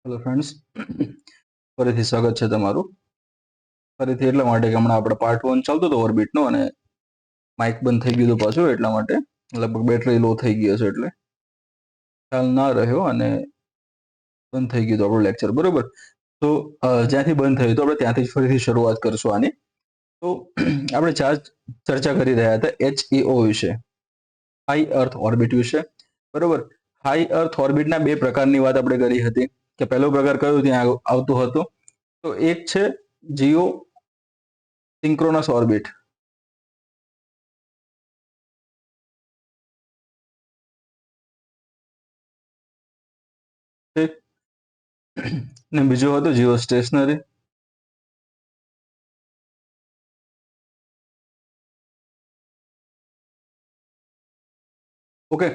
Hello friends, ફરીથી સ્વાગત છે તમારું. ફરીથી એટલા માટે કે હમણાં આપણે પાર્ટ 1 ચાલતો હતો ઓર્બિટનો અને માઇક બંધ થઈ ગયું હતું પાછું, એટલા માટે લગભગ બેટરી લો થઈ ગઈ હશે એટલે ખ્યાલ ના રહ્યો અને બંધ થઈ ગયું હતું આપણું લેક્ચર. બરોબર, તો જ્યાંથી બંધ થયું તો આપણે ત્યાંથી જ ફરીથી શરૂઆત કરશું આની. તો આપણે ચર્ચા કરી રહ્યા હતા HEO વિશે, હાઈ અર્થ ઓર્બિટ વિશે. બરોબર, હાઈ અર્થ ઓર્બિટના બે પ્રકારની વાત આપણે કરી હતી કે પહેલો પ્રકાર કયો ત્યાં આવતો હતો, તો એક છે જીઓ સિંક્રોનસ ઓર્બિટ. ને બીજો હતો જીઓ સ્ટેશનરી. ઓકે,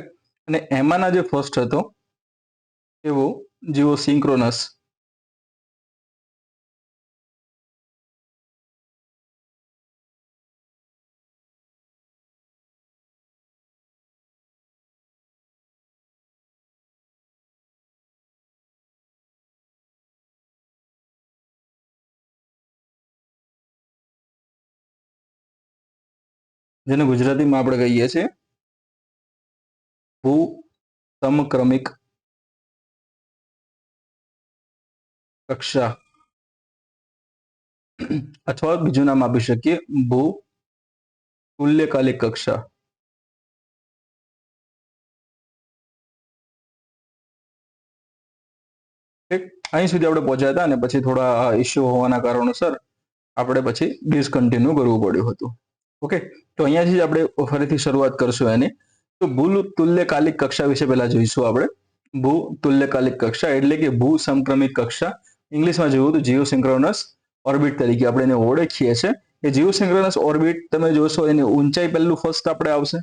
અને એમાંના જે ફર્સ્ટ હતો એવો જીઓ સિંક્રોનસ. જેને ગુજરાતીમાં આપણે કહીએ છીએ ભૂ સમક્રમિક કક્ષા, અથવા બીજું નામ આપી શકીએ ભૂ તુલ્યકાલિક કક્ષા. અહીં સુધી આપણે પહોંચ્યા હતા અને પછી થોડા ઇસ્યુ હોવાના કારણોસર આપણે પછી ડિસકન્ટિન્યુ કરવું પડ્યું હતું. ઓકે, તો અહીંયાથી જ આપણે ફરીથી શરૂઆત કરશું એની. તો ભૂ તુલ્યકાલિક કક્ષા વિશે પહેલા જોઈશું આપણે. ભૂ તુલ્યકાલિક કક્ષા એટલે કે ભૂ સમક્રમિક કક્ષા, ઇંગ્લિશમાં જોયું તો જીઓસિંક્રોનસ ઓર્બિટ તરીકે આપણે એને ઓળખીએ છીએ. એ જીઓસિંક્રોનસ ઓર્બિટ તમે જોશો એની ઊંચાઈ પહેલું ફર્સ્ટ આપણે આવશે.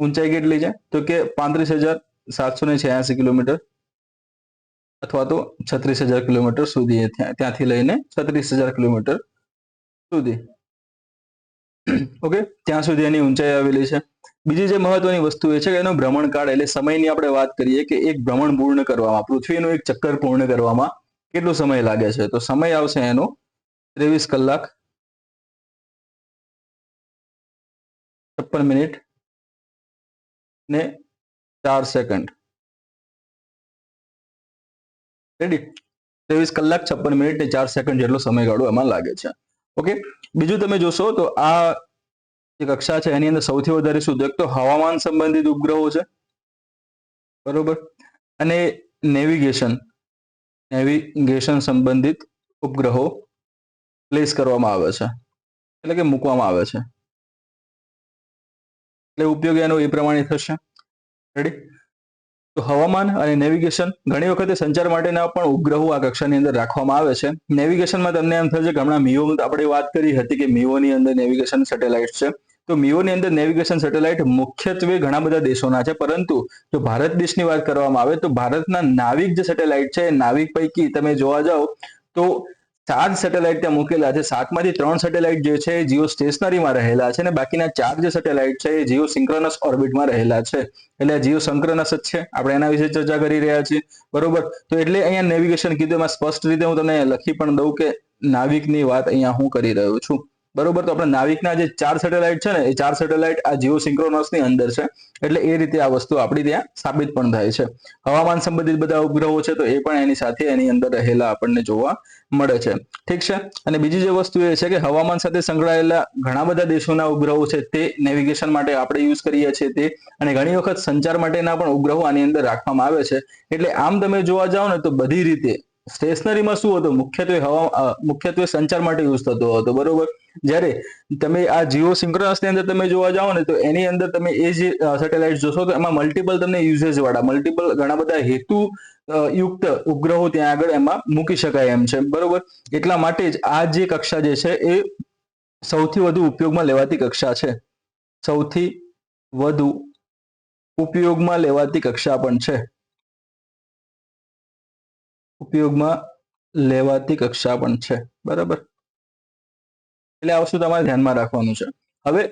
ઊંચાઈ કેટલી છે તો કે 35,786 કિલોમીટર અથવા તો 36,000 કિલોમીટર સુધી, ત્યાંથી લઈને 36,000 કિલોમીટર સુધી. ઓકે, ત્યાં સુધી એની ઊંચાઈ આવેલી છે. બીજી જે મહત્વની વસ્તુ એ છે કે એનો ભ્રમણકાળ, એટલે સમયની આપણે વાત કરીએ કે એક ભ્રમણ પૂર્ણ કરવામાં, પૃથ્વીનું એક ચક્કર પૂર્ણ કરવામાં કેટલો સમય લાગે છે, તો સમય આવશે એનો 23 કલાક 56 મિનિટ ને 4 સેકન્ડ. રેડી, 23 કલાક 56 મિનિટ ને 4 સેકન્ડ જેટલો સમયગાળો એમાં લાગે છે. ઓકે, બીજું તમે જોશો તો આ જે કક્ષા છે એની અંદર સૌથી વધારે શું તો હવામાન સંબંધિત ઉપગ્રહો છે. બરોબર, અને નેવિગેશન સંબંધિત ઉપગ્રહો પ્લેસ કરવામાં આવે છે, એટલે કે મૂકવામાં આવે છે. એટલે ઉપયોગ એનો એ પ્રમાણે થશે. રેડી, તો હવામાન અને નેવિગેશન, ઘણી વખતે સંચાર માટેના પણ ઉપગ્રહો આ કક્ષાની અંદર રાખવામાં આવે છે. નેવિગેશનમાં તમને એમ થશે કે હમણાં મીઓ આપણે વાત કરી હતી કે મીઓની અંદર નેવિગેશન સેટેલાઇટ છે. તો મીઓની અંદર નેવિગેશન સેટેલાઇટ મુખ્યત્વે ઘણા બધા દેશોના છે, પરંતુ જો ભારત દેશની વાત કરવામાં આવે તો ભારતના નાવિક જે સેટેલાઇટ છે, નાવિક પૈકી તમે જોવા જાઓ તો 4 સેટેલાઇટ ત્યાં મૂકેલા છે. 7માંથી 3 સેટેલાઇટ જે છે એ જીઓ સ્ટેશનરીમાં રહેલા છે અને બાકીના 4 જે સેટેલાઇટ છે એ જીઓ સિંક્રોનસ ઓર્બિટમાં રહેલા છે. એટલે જીઓ સંક્રનસ જ છે, આપણે એના વિશે ચર્ચા કરી રહ્યા છીએ. બરોબર, તો એટલે અહીંયા નેવિગેશન કીધું, એમાં સ્પષ્ટ રીતે હું તમને લખી પણ દઉં કે નાવિકની વાત અહીંયા હું કરી રહ્યો છું. બરોબર, તો આપણે નાવિકના જે 4 સેટેલાઇટ છે ને એ 4 સેટેલાઇટ આ જીઓ સિંક્રોનસની અંદર છે. એટલે એ રીતે આ વસ્તુ આપણી ત્યાં સાબિત પણ થાય છે. હવામાન સંબંધિત બધા ઉપગ્રહો છે તો એ પણ એની સાથે એની અંદર રહેલા આપણને જોવા મળે છે. ઠીક છે, અને બીજી જે વસ્તુ એ છે કે હવામાન સાથે સંકળાયેલા ઘણા બધા દેશોના ઉપગ્રહો છે તે નેવિગેશન માટે આપણે યુઝ કરીએ છીએ તે, અને ઘણી વખત સંચાર માટેના પણ ઉપગ્રહો આની અંદર રાખવામાં આવે છે. એટલે આમ તમે જોવા જાઓ ને તો બધી રીતે સ્ટેશનરીમાં શું હતું, મુખ્યત્વે સંચાર માટે યુઝ થતો હતો. બરોબર, જ્યારે તમે આ જીઓ સિંક્રોનસની અંદર તમે જોવા જાઓ ને તો એની અંદર તમે એ જે સેટેલાઇટ જોશો તો એમાં મલ્ટિપલ તમને યુઝેજ વાળા, મલ્ટિપલ ઘણા બધા હેતુ યુક્ત ઉપગ્રહો ત્યાં આગળ એમાં મૂકી શકાય એમ છે. બરોબર, એટલા માટે જ આ જે કક્ષા જે છે એ સૌથી વધુ ઉપયોગમાં લેવાતી કક્ષા છે. સૌથી વધુ ઉપયોગમાં લેવાતી કક્ષા પણ છે. ઉપયોગમાં લેવાતી કક્ષા પણ છે. બરાબર, એટલે આ વસ્તુ તમારે ધ્યાનમાં રાખવાનું છે. હવે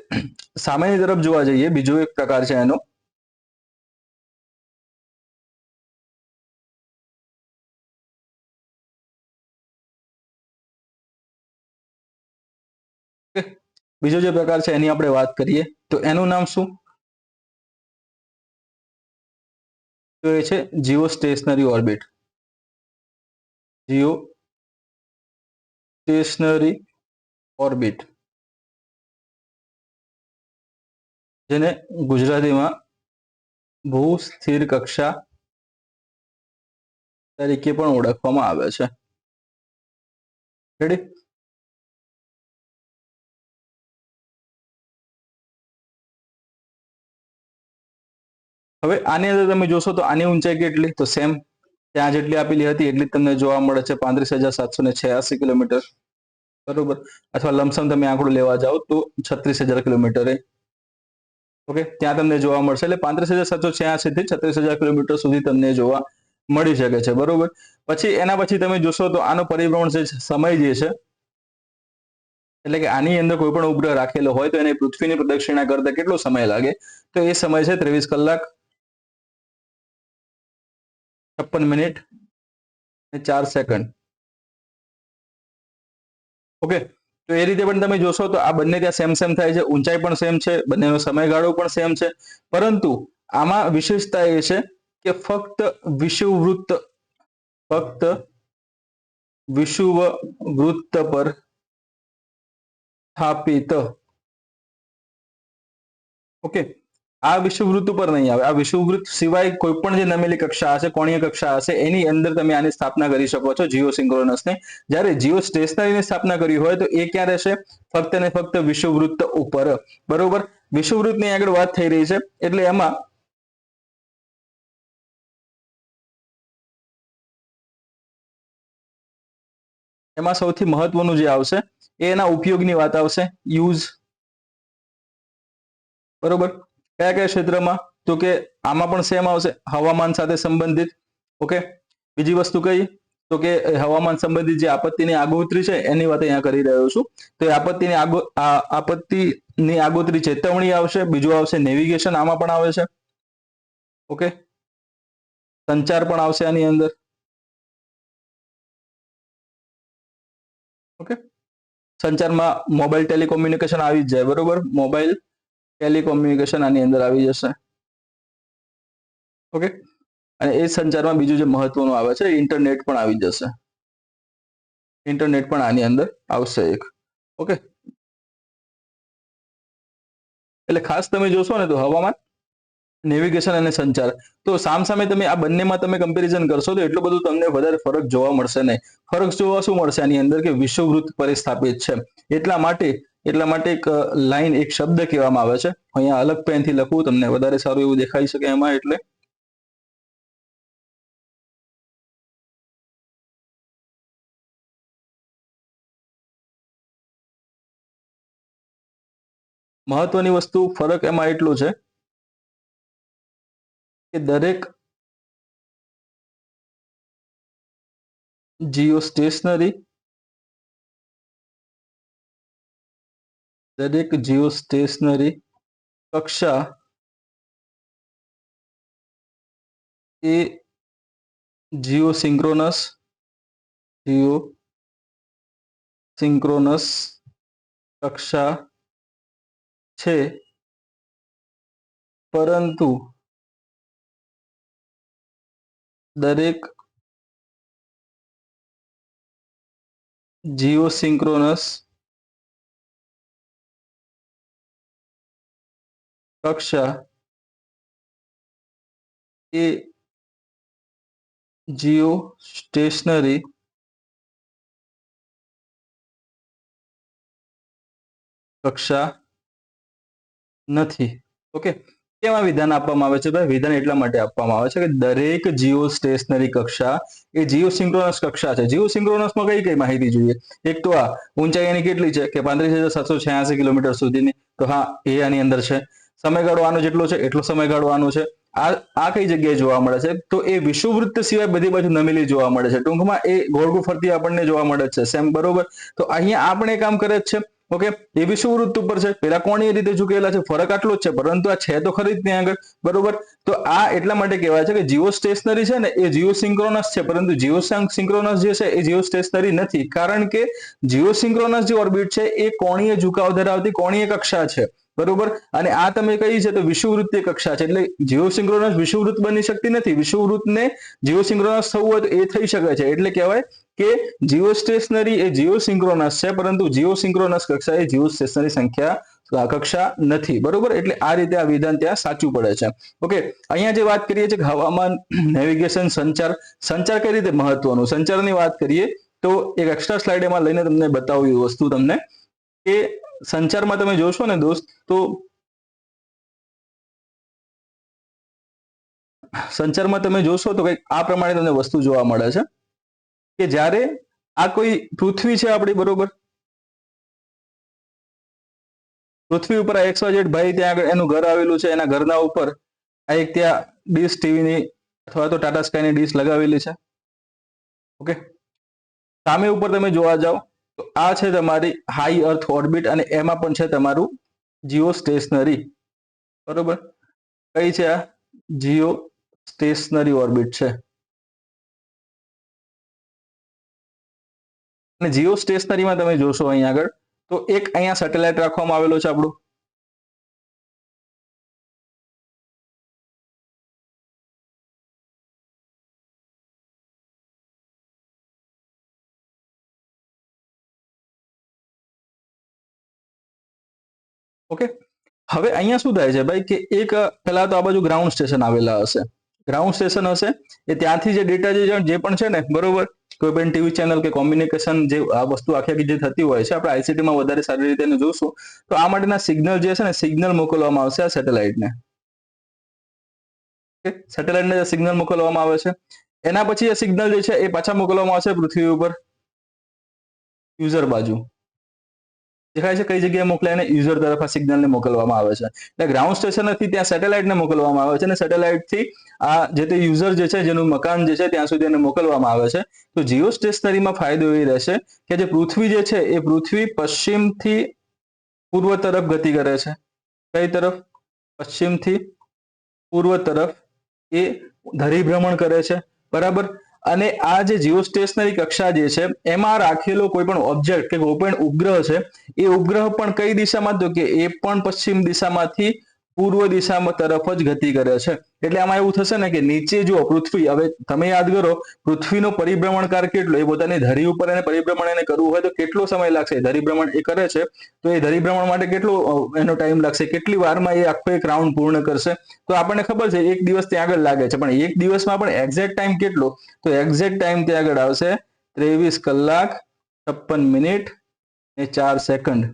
સામેની તરફ જોવા જઈએ, બીજો એક પ્રકાર છે એનો, બીજો જે પ્રકાર છે એની આપણે વાત કરીએ તો એનું નામ શું? તો એ છે geostationary orbit. Geostationary orbit, જેને ગુજરાતીમાં ભૂ સ્થિર કક્ષા તરીકે પણ ઓળખવામાં આવે છે. રેડી? હવે આની અંદર તમે જોશો તો આની ઊંચાઈ કેટલી? તો સેમ ત્યાં જેટલી આપેલી હતી એટલી તમને જોવા મળે છે, 35,786 કિલોમીટર. બરોબર, અથવા લમસમ તમે આંકડો લેવા જાઓ તો 36,000 કિલોમીટર. ઓકે, ત્યાં તમને જોવા મળશે. એટલે 35,786 થી 36,000 કિલોમીટર સુધી તમને જોવા મળી શકે છે. બરોબર, પછી એના પછી તમે જોશો તો આનો પરિભ્રમણ જે સમય જે છે, એટલે કે આની અંદર કોઈ પણ ઉપગ્રહ રાખેલો હોય તો એને પૃથ્વીની પ્રદક્ષિણા કરતા કેટલો સમય લાગે? તો એ સમય છે 23 કલાક 56 મિનિટ અને 4 સેકન્ડ. ઓકે, તો એ રીતે પણ તમે જોશો તો આ બંને ત્યાં સેમ થાય છે, ઊંચાઈ પણ સેમ છે, બંનેનો સમયગાળો પણ સેમ છે. પરંતુ આમાં વિશેષતા એ છે કે ફક્ત વિષુવવૃત્ત પર સ્થાપિત. ઓકે, આ વિષુવવૃત્ત ઉપર નહીં આવે. આ વિષુવવૃત્ત સિવાય કોઈ પણ જે નમેલી કક્ષા હશે, કોણીય કક્ષા હશે, એની અંદર તમે આની સ્થાપના કરી શકો છો, જીઓસિંક્રોનસને. જ્યારે જીઓ સ્ટેશનરીની સ્થાપના કરી હોય તો એ ક્યાં રહેશે? ફક્ત ને ફક્ત વિષુવવૃત્ત ઉપર. બરોબર, વિષુવવૃત્તની આગળ વાત થઈ રહી છે એટલે એમાં સૌથી મહત્વનું જે આવશે એ એના ઉપયોગની વાત આવશે, યુઝ. બરોબર, કયા કયા ક્ષેત્રમાં? તો કે આમાં પણ સેમ આવશે, હવામાન સાથે સંબંધિત. ઓકે, બીજી વસ્તુ કઈ? તો કે હવામાન સંબંધિત જે આપત્તિની આગોતરી છે એની વાત અહીંયા કરી રહ્યો છું. તો એ આપત્તિની આગોતરી ચેતવણી આવશે. બીજું આવશે નેવિગેશન, આમાં પણ આવે છે. ઓકે, સંચાર પણ આવશે આની અંદર. ઓકે, સંચારમાં મોબાઈલ ટેલિકોમ્યુનિકેશન આવી જ જાય. બરોબર, મોબાઈલ ટેલિકોમ્યુનિકેશન આની અંદર આવી જશે. ઓકે, અને એ સંચારમાં બીજું જે મહત્વનું આવે છે ઇન્ટરનેટ પણ આવી જશે. ઇન્ટરનેટ પણ આની અંદર આવશે એક. ઓકે, એટલે ખાસ તમે જોશો ને તો હવામાન, નેવિગેશન અને સંચાર, તો સામસામે તમે આ બંનેમાં તમે કમ્પેરિઝન કરશો તો એટલું બધું તમને વધારે ફરક જોવા મળશે નહીં. ફરક જોવા શું મળશે આની અંદર? કે વિષુવવૃત્ત પરિસ્થાપિત છે. એટલા માટે એક લાઈન, એક શબ્દ કહેવામાં આવે છે. અહીંયા અલગ પેનથી લખવું તમને વધારે સારું એવું દેખાઈ શકે એમાં. એટલે મહત્વની વસ્તુ, ફરક એમાં એટલું છે કે દરેક જીઓ સ્ટેશનરી કક્ષા એ જીઓસિંક્રોનસ કક્ષા છે, પરંતુ દરેક જીઓસિંક્રોનસ કક્ષા એ જીઓ સ્ટેશનરી કક્ષા નથી. ઓકે, કેમાં વિધાન આપવામાં આવે છે? ભાઈ, વિધાન એટલા માટે આપવામાં આવે છે કે દરેક જીઓ સ્ટેશનરી કક્ષા એ જીઓસિંક્રોનસ કક્ષા છે. જીઓસિંક્રોનસમાં કઈ કઈ માહિતી જોઈએ? એક તો આ ઊંચાઈ એની કેટલી છે? કે 35,786 કિલોમીટર સુધીની. તો હા, એ આની અંદર છે. સમયગાળો આનો જેટલો છે એટલો સમયગાળો આનો છે. આ કઈ જગ્યાએ જોવા મળે છે? તો એ વિષુવવૃત્ત સિવાય બધી બાજુ નમેલી જોવા મળે છે. ટૂંકમાં એ ગોળગું ફરતી આપણને જોવા મળે છે. સેમ. બરોબર, તો અહીંયા આપણે કામ કરે જ છે. ઓકે, એ વિષુવવૃત્ત ઉપર છે, પેલા કોણીય રીતે ઝૂકેલા છે, ફરક આટલો જ છે, પરંતુ આ છે તો ખરી જ ત્યાં આગળ, બરોબર. તો આ એટલા માટે કહેવાય છે કે જીઓ સ્ટેશનરી છે ને એ જીઓ સિંક્રોનસ છે, પરંતુ જીઓ સિંક્રોનસ જે છે એ જીઓ સ્ટેશનરી નથી, કારણ કે જીઓ સિંક્રોનસ જે ઓર્બિટ છે એ કોણીય ઝુકાવ ધરાવતી કોણીય કક્ષા છે, બરોબર. અને આ તમે કઈ છે તો વિષુવવૃત્તીય કક્ષા છે, એટલે જીઓ સિંક્રોનસ વિષુવવૃત્ત બની શકતી નથી. વિષુવવૃત્તને જીઓ સિંક્રોનસ થવું હોય તો એ થઈ શકે છે, એટલે કહેવાય કે જીઓ સ્ટેશનરી એ જીઓ સિંક્રોનસ છે, પરંતુ જીઓ સિંક્રોનસ કક્ષા એ જીઓ સ્ટેશનરી સંખ્યા કક્ષા નથી, બરોબર. એટલે આ રીતે આ વિધાન ત્યાં સાચું પડે છે. ઓકે, અહીંયા જે વાત કરીએ છીએ કે હવામાન, નેવિગેશન, સંચાર કઈ રીતે મહત્વનું, સંચારની વાત કરીએ તો એક એક્સ્ટ્રા સ્લાઇડ એમાં લઈને તમને બતાવું એ વસ્તુ તમને કે સંચારમાં તમે જોશો ને દોસ્ત, તો સંચારમાં તમે જોશો તો કંઈક આ પ્રમાણે તમને વસ્તુ જોવા મળે છે કે જ્યારે આ કોઈ પૃથ્વી છે આપણી, બરોબર. પૃથ્વી ઉપર આ XYZ ભાઈ ત્યાં આગળ એનું ઘર આવેલું છે, એના ઘરના ઉપર આ એક ત્યાં ડીશ ટીવીની અથવા તો ટાટા સ્કાયની ડીશ લગાવેલી છે. ઓકે, સામે ઉપર તમે જોવા જાઓ તો આ છે તમારી હાઈ અર્થ ઓર્બિટ, અને એમાં પણ છે તમારું જીઓ સ્ટેશનરી, બરોબર. કઈ છે આ જીઓ સ્ટેશનરી ઓર્બિટ છે, અને જીઓ સ્ટેશનરીમાં તમે જોશો અહીંયા આગળ તો એક અહીંયા સેટેલાઇટ રાખવામાં આવેલો છે આપણું, ઓકે. હવે અહીંયા શું થાય છે ભાઈ કે એક પહેલા તો આ બાજુ ગ્રાઉન્ડ સ્ટેશન આવેલા હશે, ગ્રાઉન્ડ સ્ટેશન હશે, એ ત્યાંથી જે ડેટા જે પણ છે ને, બરોબર, કોઈ પણ ટીવી ચેનલ કે કોમ્યુનિકેશન જે આ વસ્તુ આખી જે થતી હોય છે, આપણે ICT માં વધારે સારી રીતે જોશું તો આ માટેના સિગ્નલ જે છે ને, સિગ્નલ મોકલવામાં આવશે આ સેટેલાઇટને. સેટેલાઇટને સિગ્નલ મોકલવામાં આવે છે, એના પછી એ સિગ્નલ જે છે એ પાછા મોકલવામાં આવશે પૃથ્વી ઉપર યુઝર બાજુ. દેખાય છે કઈ જગ્યાએ મોકલાય, અને યુઝર તરફ આ સિગ્નલને મોકલવામાં આવે છે. એટલે ગ્રાઉન્ડ સ્ટેશનથી ત્યાં સેટેલાઇટને મોકલવામાં આવે છે, અને સેટેલાઇટથી આ જે તે યુઝર જે છે જેનું મકાન જે છે ત્યાં સુધી એને મોકલવામાં આવે છે. તો જીઓ સ્ટેશનરીમાં ફાયદો એ રહેશે કે જે પૃથ્વી જે છે એ પૃથ્વી પશ્ચિમથી પૂર્વ તરફ ગતિ કરે છે. કઈ તરફ? પશ્ચિમથી પૂર્વ તરફ એ ધરીભ્રમણ કરે છે, બરાબર. અને આ જે જીઓ સ્ટેશનરી કક્ષા જે છે એમાં રાખેલો કોઈ પણ ઓબ્જેક્ટ કે કોઈ પણ ઉપગ્રહ છે, એ ઉપગ્રહ પણ કઈ દિશામાં, તો કે એ પણ પશ્ચિમ દિશામાંથી પૂર્વ દિશામાં તરફ જ ગતિ કરે છે. એટલે આમાં એવું થશે ને કે નીચે જો પૃથ્વી, હવે તમે યાદ કરો પૃથ્વીનો પરિભ્રમણકાર કેટલો, એ પોતાની ધરી ઉપર એને પરિભ્રમણ એને કરવું હોય તો કેટલો સમય લાગશે, ધરીભ્રમણ એ કરે છે તો એ ધરીભ્રમણ માટે કેટલો એનો ટાઈમ લાગશે, કેટલી વારમાં એ આખો એક રાઉન્ડ પૂર્ણ કરશે. તો આપણને ખબર છે એક દિવસ ત્યાં આગળ લાગે છે, પણ એક દિવસમાં પણ એક્ઝેક્ટ ટાઈમ કેટલો, તો એક્ઝેક્ટ ટાઈમ ત્યાં આગળ આવશે 23 કલાક 56 મિનિટ અને 4 સેકન્ડ,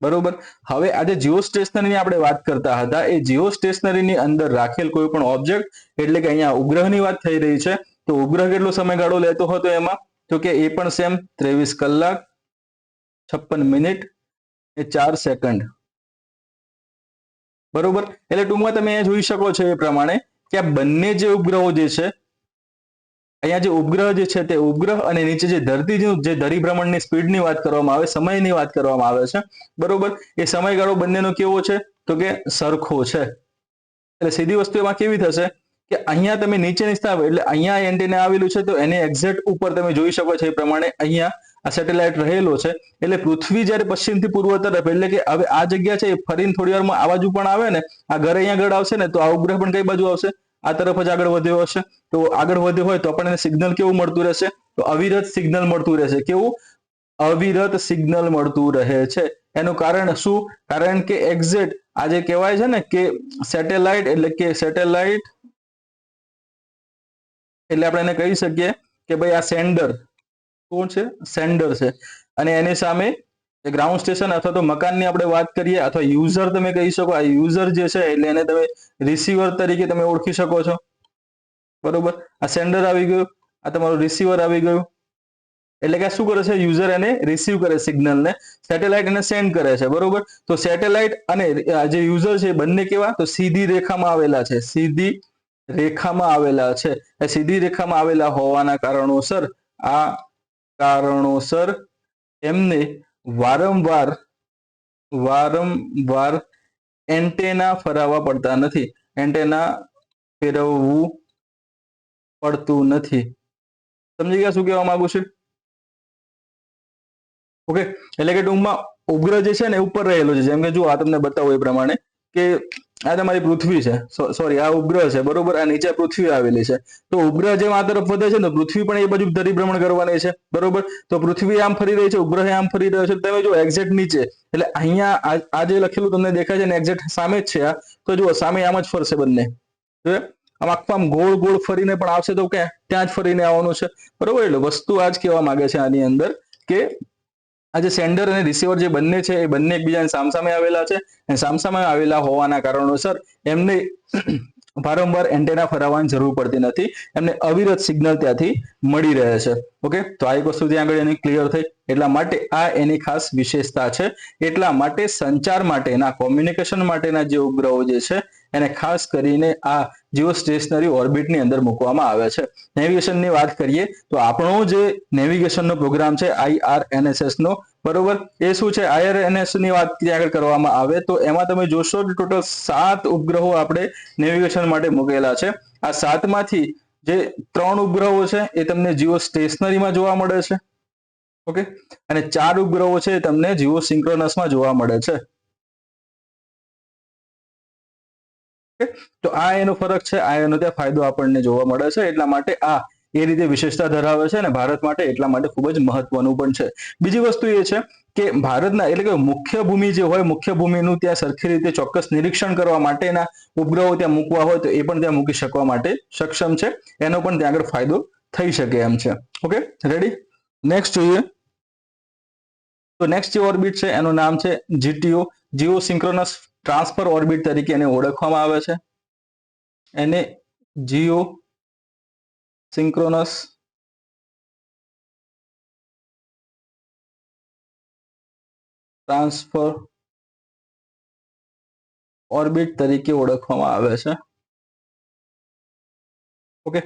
બરોબર. હવે આજે જીઓ સ્ટેશનરીની આપણે વાત કરતા હતા, એ જીઓ સ્ટેશનરીની અંદર રાખેલ કોઈ પણ ઓબ્જેક્ટ, એટલે કે અહીંયા ઉપગ્રહની વાત થઈ રહી છે, તો ઉપગ્રહ કેટલો સમયગાળો લેતો હતો એમાં, તો કે એ પણ સેમ 23 કલાક 56 મિનિટ અને 4 સેકન્ડ, બરોબર. એટલે ટૂંકમાં તમે અહીંયા જોઈ શકો છો એ પ્રમાણે કે આ બંને જે ઉપગ્રહો જે છે, અહીંયા જે ઉપગ્રહ જે છે તે ઉપગ્રહ અને નીચે જે ધરતીનું જે ધરીભ્રમણની સ્પીડની વાત કરવામાં આવે, સમયની વાત કરવામાં આવે છે, બરોબર, એ સમયગાળો બંનેનો કેવો છે, તો કે સરખો છે. એટલે સીધી વસ્તુ એમાં કેવી થશે કે અહીંયા તમે નીચેની સ્થાન, એટલે અહીંયા એન્ટેના આવેલું છે તો એને એક્ઝેક્ટ ઉપર તમે જોઈ શકો છો એ પ્રમાણે અહીંયા આ સેટેલાઇટ રહેલો છે. એટલે પૃથ્વી જ્યારે પશ્ચિમથી પૂર્વ તરફ, એટલે કે હવે આ જગ્યા છે એ ફરીને થોડી વારમાં આ બાજુ પણ આવે ને, આ ઘર અહીંયા આગળ આવશે ને, તો આ ઉપગ્રહ પણ કઈ બાજુ આવશે, આ તરફ જ આગળ વધ્યો હશે. તો આગળ વધ્યો હોય તો આપણને સિગ્નલ કેવું મળતું રહેશે, તો અવિરત સિગ્નલ મળતું રહેશે. કેવું? અવિરત સિગ્નલ મળતું રહે છે. એનું કારણ શું? કારણ કે એક્ઝેક્ટ આજે કહેવાય છે ને કે સેટેલાઇટ એટલે આપણે એને કહી શકીએ કે ભાઈ આ સેન્ડર કોણ છે? સેન્ડર છે. અને એની સામે ગ્રાઉન્ડ સ્ટેશન અથવા તો મકાનની આપણે વાત કરીએ, અથવા યુઝર તમે કહી શકો, આ યુઝર જે છે એટલે એને તમે રિસીવર તરીકે તમે ઓળખી શકો છો, બરોબર. આ સેન્ડર આવી ગયું, આ તમારું રિસીવર આવી ગયું. એટલે કે શું કરે છે? યુઝર એને રિસીવ કરે સિગ્નલને, સેટેલાઇટ એને સેન્ડ કરે છે, બરોબર. તો સેટેલાઇટ અને જે યુઝર છે બંને કેવા, તો સીધી રેખામાં આવેલા છે, સીધી રેખામાં આવેલા છે. એ સીધી રેખામાં આવેલા હોવાના કારણોસર એમને વારંવાર વારંવાર એન્ટેના ફેરવવા પડતા નથી, એન્ટેના ફેરવવું પડતું નથી. સમજી ગયા શું કહેવા માંગુ છું? ઓકે, એટલે કે ટૂંકમાં ઉપગ્રહ જે છે ને ઉપર રહેલો છે, જેમ કે જો આ તમને બતાવું એ પ્રમાણે કે આ તમારી પૃથ્વી છે, સોરી આ ઉપગ્રહ છે, બરોબર, આ નીચે પૃથ્વી આવેલી છે. તો ઉપગ્રહ જેમ આ તરફ વધે છે ને પૃથ્વી પણ એ બાજુ પરિભ્રમણ કરવાની છે, બરોબર. તો પૃથ્વી આમ ફરી રહી છે, ઉપગ્રહ આમ ફરી રહ્યો છે. તમે જો એક્ઝેક્ટ નીચે, એટલે અહીંયા આ જે લખેલું તમને દેખાય છે ને એક્ઝેક્ટ સામે જ છે આ. તો જુઓ સામે આમ જ ફરશે બંને, આમ આખું આમ ગોળ ગોળ ફરીને પણ આવશે તો ક્યાં ત્યાં જ ફરીને આવવાનું છે, બરોબર. એટલે વસ્તુ આ જ કહેવા માંગે છે આની અંદર કે આ જે સેન્ડર અને રિસીવર જે બંને છે એ બંને એકબીજાને સામસામે આવેલા છે, અને સામસામે આવેલા હોવાના કારણોસર એમને વારંવાર એન્ટેના ફેરવવાની જરૂર પડતી નથી, એમને અવિરત સિગ્નલ ત્યાંથી મળી રહે છે. ઓકે, તો આ એક વસ્તુ ત્યાં આગળ એની ક્લિયર થઈ. એટલા માટે આ એની ખાસ વિશેષતા છે. એટલા માટે સંચાર માટેના, કોમ્યુનિકેશન માટેના જે ઉપગ્રહો જે છે એને ખાસ કરીને આ જીઓ સ્ટેશનરી ઓર્બિટની અંદર મૂકવામાં આવે છે. નેવિગેશનની વાત કરીએ તો આપણો જે નેવિગેશનનો પ્રોગ્રામ છે IRNSS નો, બરોબર, એ શું છે? IRNSS ની વાત ત્યાં આગળ કરવામાં આવે તો એમાં તમે જોશો કે ટોટલ 7 ઉપગ્રહો આપણે નેવિગેશન માટે મૂકેલા છે. આ 7 માંથી જે 3 ઉપગ્રહો છે એ તમને જીઓ સ્ટેશનરીમાં જોવા મળે છે, ઓકે, અને 4 ઉપગ્રહો છે એ તમને જીઓ સિંક્રોનસમાં જોવા મળે છે. તો આ એનો ફરક છે, આ એનો ત્યાં ફાયદો આપણને જોવા મળે છે. એટલા માટે આ એ રીતે વિશેષતા ધરાવે છે અને ભારત માટે એટલા માટે ખૂબ જ મહત્વનું પણ છે. બીજી વસ્તુ એ છે કે ભારતના એટલે કે મુખ્ય ભૂમિ જે હોય, મુખ્ય ભૂમિનું ત્યાં સરખી રીતે ચોક્કસ નિરીક્ષણ કરવા માટેના ઉપગ્રહો ત્યાં મૂકવા હોય તો એ પણ ત્યાં મૂકી શકવા માટે સક્ષમ છે. એનો પણ ત્યાં આગળ ફાયદો થઈ શકે એમ છે. Okay, ready? નેક્સ્ટ જોઈએ તો નેક્સ્ટ જે ઓર્બિટ છે એનું નામ છે GTO, Jio synchronous transfer orbit તરીકે એને ઓળખવામાં આવે છે. એને જીઓ સિંક્રોનસ ટ્રાન્સફર ઓર્બિટ તરીકે ઓળખવામાં આવે છે. ઓકે,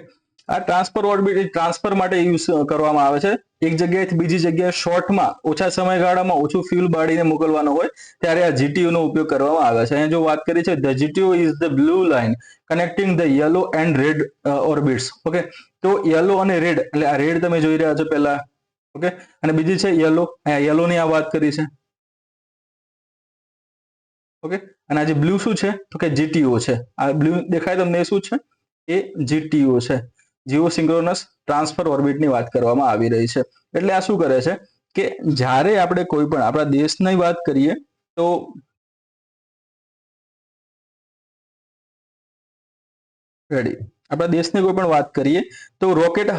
આ ટ્રાન્સફર ઓર્બિટ ટ્રાન્સફર માટે યુઝ કરવામાં આવે છે. એક જગ્યાએથી બીજી જગ્યાએ શોર્ટમાં ઓછા સમયગાળામાં ઓછું ફ્યુલ બાળીને મોકલવાનો હોય ત્યારે આ GTO નો ઉપયોગ કરવામાં આવે છે. અહીંયા જો વાત કરી છે, the GTO is the blue line connecting the yellow and red orbits. Okay, તો યલો અને રેડ, એટલે આ રેડ તમે જોઈ રહ્યા છો પહેલા, ઓકે, અને બીજી છે યલો, અહીંયા યલો ની આ વાત કરી છે, ઓકે, અને આ જે બ્લુ શું છે તો કે GTO છે. આ બ્લુ દેખાય તમને શું છે? એ GTO છે, જીઓ સિંક્રોનસ ટ્રાન્સફર ઓર્બિટની વાત કરવામાં આવી રહી છે. એટલે આ શું કરે છે કે જ્યારે આપણે કોઈ પણ આપણા દેશની વાત કરીએ તો રેડી, આપણા દેશની કોઈ પણ વાત કરીએ તો રોકેટ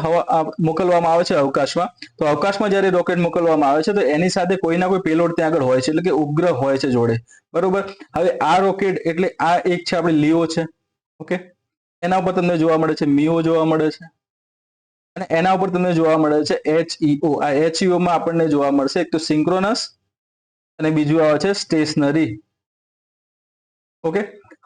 મોકલવામાં આવે છે અવકાશમાં. તો અવકાશમાં જ્યારે રોકેટ મોકલવામાં આવે છે તો એની સાથે કોઈ ના કોઈ પેલોડ ત્યાં આગળ હોય છે, એટલે કે ઉપગ્રહ હોય છે જોડે, બરોબર. હવે આ રોકેટ એટલે આ એક છે આપણે લિયો છે, ઓકે, એના ઉપર તમને જોવા મળે છે મિયો જોવા મળે છે, અને એના ઉપર તમને જોવા મળે છે HEO. આ HEO માં આપણને જોવા મળશે એક તો સિંક્રોનસ અને બીજું આવે છે સ્ટેશનરી. ઓકે,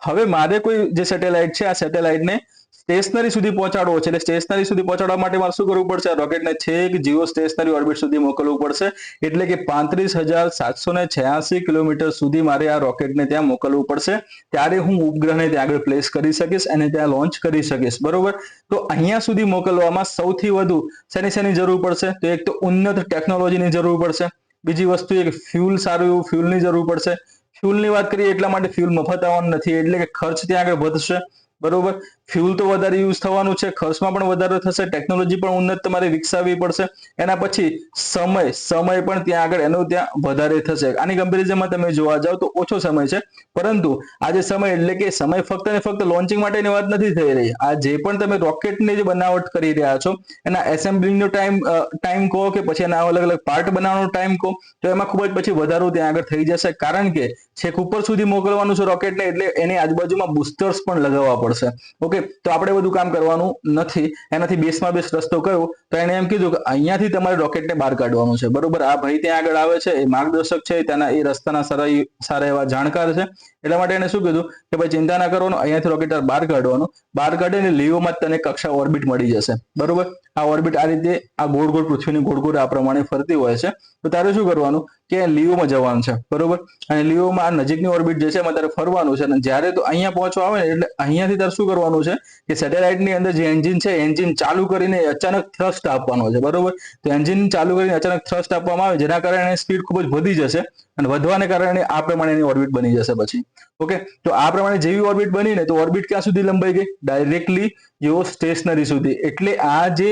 હવે મારે કોઈ જે સેટેલાઇટ છે આ સેટેલાઇટને સ્ટેશનરી સુધી પહોંચાડવો છે, એટલે સ્ટેશનરી સુધી પહોંચાડવા માટે મારે શું કરવું પડશે? આ રોકેટને છેક જીઓ સ્ટેશનરી ઓર્બિટ સુધી મોકલવું પડશે. એટલે કે 35,786 કિલોમીટર સુધી મારે આ રોકેટને ત્યાં મોકલવું પડશે, ત્યારે હું ઉપગ્રહને ત્યાં આગળ પ્લેસ કરી શકીશ અને ત્યાં લોન્ચ કરી શકીશ, બરોબર. તો અહીંયા સુધી મોકલવામાં સૌથી વધુ શેની જરૂર પડશે? તો એક તો ઉન્નત ટેકનોલોજીની જરૂર પડશે, બીજી વસ્તુ એક ફ્યુલ, સારું એવું ફ્યુલની જરૂર પડશે. ફ્યુલની વાત કરીએ એટલા માટે ફ્યુલ મફત આવવાનું નથી, એટલે કે ખર્ચ ત્યાં આગળ વધશે, બરોબર. ફ્યુલ તો વધારે યુઝ થવાનું છે, ખર્ચમાં પણ વધારો થશે, ટેકનોલોજી પણ ઉન્નત તમારે વિકસાવવી પડશે. એના પછી સમય પણ ત્યાં આગળ એનો ત્યાં વધારે થશે. આની કમ્પેરિઝનમાં તમે જોવા જાવ તો ઓછો સમય છે, પરંતુ આજે સમય એટલે કે સમય ફક્ત ને ફક્ત લોન્ચિંગ માટેની વાત નથી થઈ રહી. આ જે પણ તમે રોકેટની જે બનાવટ કરી રહ્યા છો એના એસેમ્બલિંગનો ટાઈમ કહો કે પછી એના અલગ અલગ પાર્ટ બનાવવાનો ટાઈમ કહો, તો એમાં ખૂબ જ પછી વધારો ત્યાં આગળ થઈ જશે. કારણ કે છેક ઉપર સુધી મોકલવાનું છે રોકેટને, એટલે એની આજુબાજુમાં બુસ્ટર્સ પણ લગાવવા પડશે. ઓકે, તો આપણે બધું કામ કરવાનું નથી. એનાથી બેસ્ટમાં બેસ્ટ રસ્તો કયો? તો એને એમ કીધું કે અહીંયાથી તમારે રોકેટને બહાર કાઢવાનું છે, બરોબર. આ ભાઈ ત્યાં આગળ આવે છે, એ માર્ગદર્શક છે, ત્યાંના એ રસ્તાના સારા એવા જાણકાર છે. એટલા માટે એને શું કીધું કે ભાઈ ચિંતા ના કરવાનું, અહીંયાથી રોકેટ બહાર કાઢવાનું, બહાર કાઢીને લિયોમાં તને કક્ષા ઓર્બિટ મળી જશે, બરોબર. આ ઓર્બિટ આ રીતે આ ગોળ ગોળ પૃથ્વીની ગોળ ગોળ આ પ્રમાણે ફરતી હોય છે. તો તારે શું કરવાનું? કે લિયોમાં જવાનું છે, બરોબર, અને લિયોમાં આ નજીકની ઓર્બિટ જે છે એમાં તારે ફરવાનું છે, અને જ્યારે તો અહીંયા પહોંચવા આવે ને એટલે અહીંયાથી તારે શું કરવાનું છે કે સેટેલાઇટની અંદર જે એન્જિન છે એન્જિન ચાલુ કરીને અચાનક થ્રસ્ટ આપવાનો છે, બરોબર. તો એન્જિન ચાલુ કરીને અચાનક થ્રસ્ટ આપવામાં આવે જેના કારણે સ્પીડ ખૂબ જ વધી જશે, અને વધવાને કારણે આ પ્રમાણે એની ઓર્બિટ બની જશે પછી. ઓકે, તો આ પ્રમાણે જેવી ઓર્બિટ બની ને તો ઓર્બિટ ક્યાં સુધી લંબાઈ ગઈ? ડાયરેક્ટલી જેવો સ્ટેશનરી સુધી. એટલે આ જે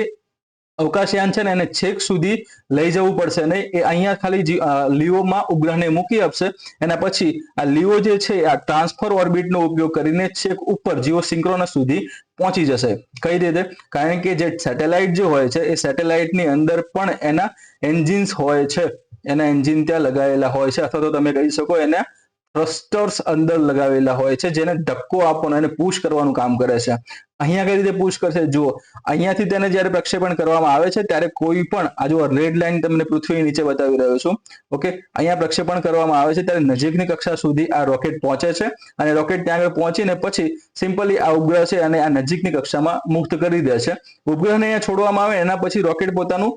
અવકાશયાન છે ને એને છેક સુધી લઈ જવું પડશે નહીં, એ અહીંયા ખાલી લિયોમાં ઉપગ્રહને મૂકી આપશે. એના પછી આ લિયો જે છે આ ટ્રાન્સફર ઓર્બિટનો ઉપયોગ કરીને છેક ઉપર જીઓ સિંક્રોનસ સુધી પહોંચી જશે. કઈ રીતે? કારણ કે જે સેટેલાઇટ જે હોય છે એ સેટેલાઇટની અંદર પણ એના એન્જિન્સ હોય છે, એના એન્જિન ત્યાં લગાવેલા હોય છે, અથવા તો તમે કહી શકો એના થ્રસ્ટર્સ અંદર લગાવેલા હોય છે, જેને ધક્કો આપવાનો એને પુશ કરવાનું કામ કરે છે. અહીંયા કઈ રીતે પુશ કરશે? જુઓ, અહીંયાથી તેને જ્યારે પ્રક્ષેપણ કરવામાં આવે છે ત્યારે કોઈ પણ આ જો રેડ લાઈન તમને પૃથ્વી નીચે બતાવી રહ્યો છું, ઓકે, અહીંયા પ્રક્ષેપણ કરવામાં આવે છે ત્યારે નજીકની કક્ષા સુધી આ રોકેટ પહોંચે છે, અને રોકેટ ત્યાં આગળ પહોંચીને પછી સિમ્પલી આ ઉપગ્રહ છે અને આ નજીકની કક્ષામાં મુક્ત કરી દે છે. ઉપગ્રહને અહીંયા છોડવામાં આવે એના પછી રોકેટ પોતાનું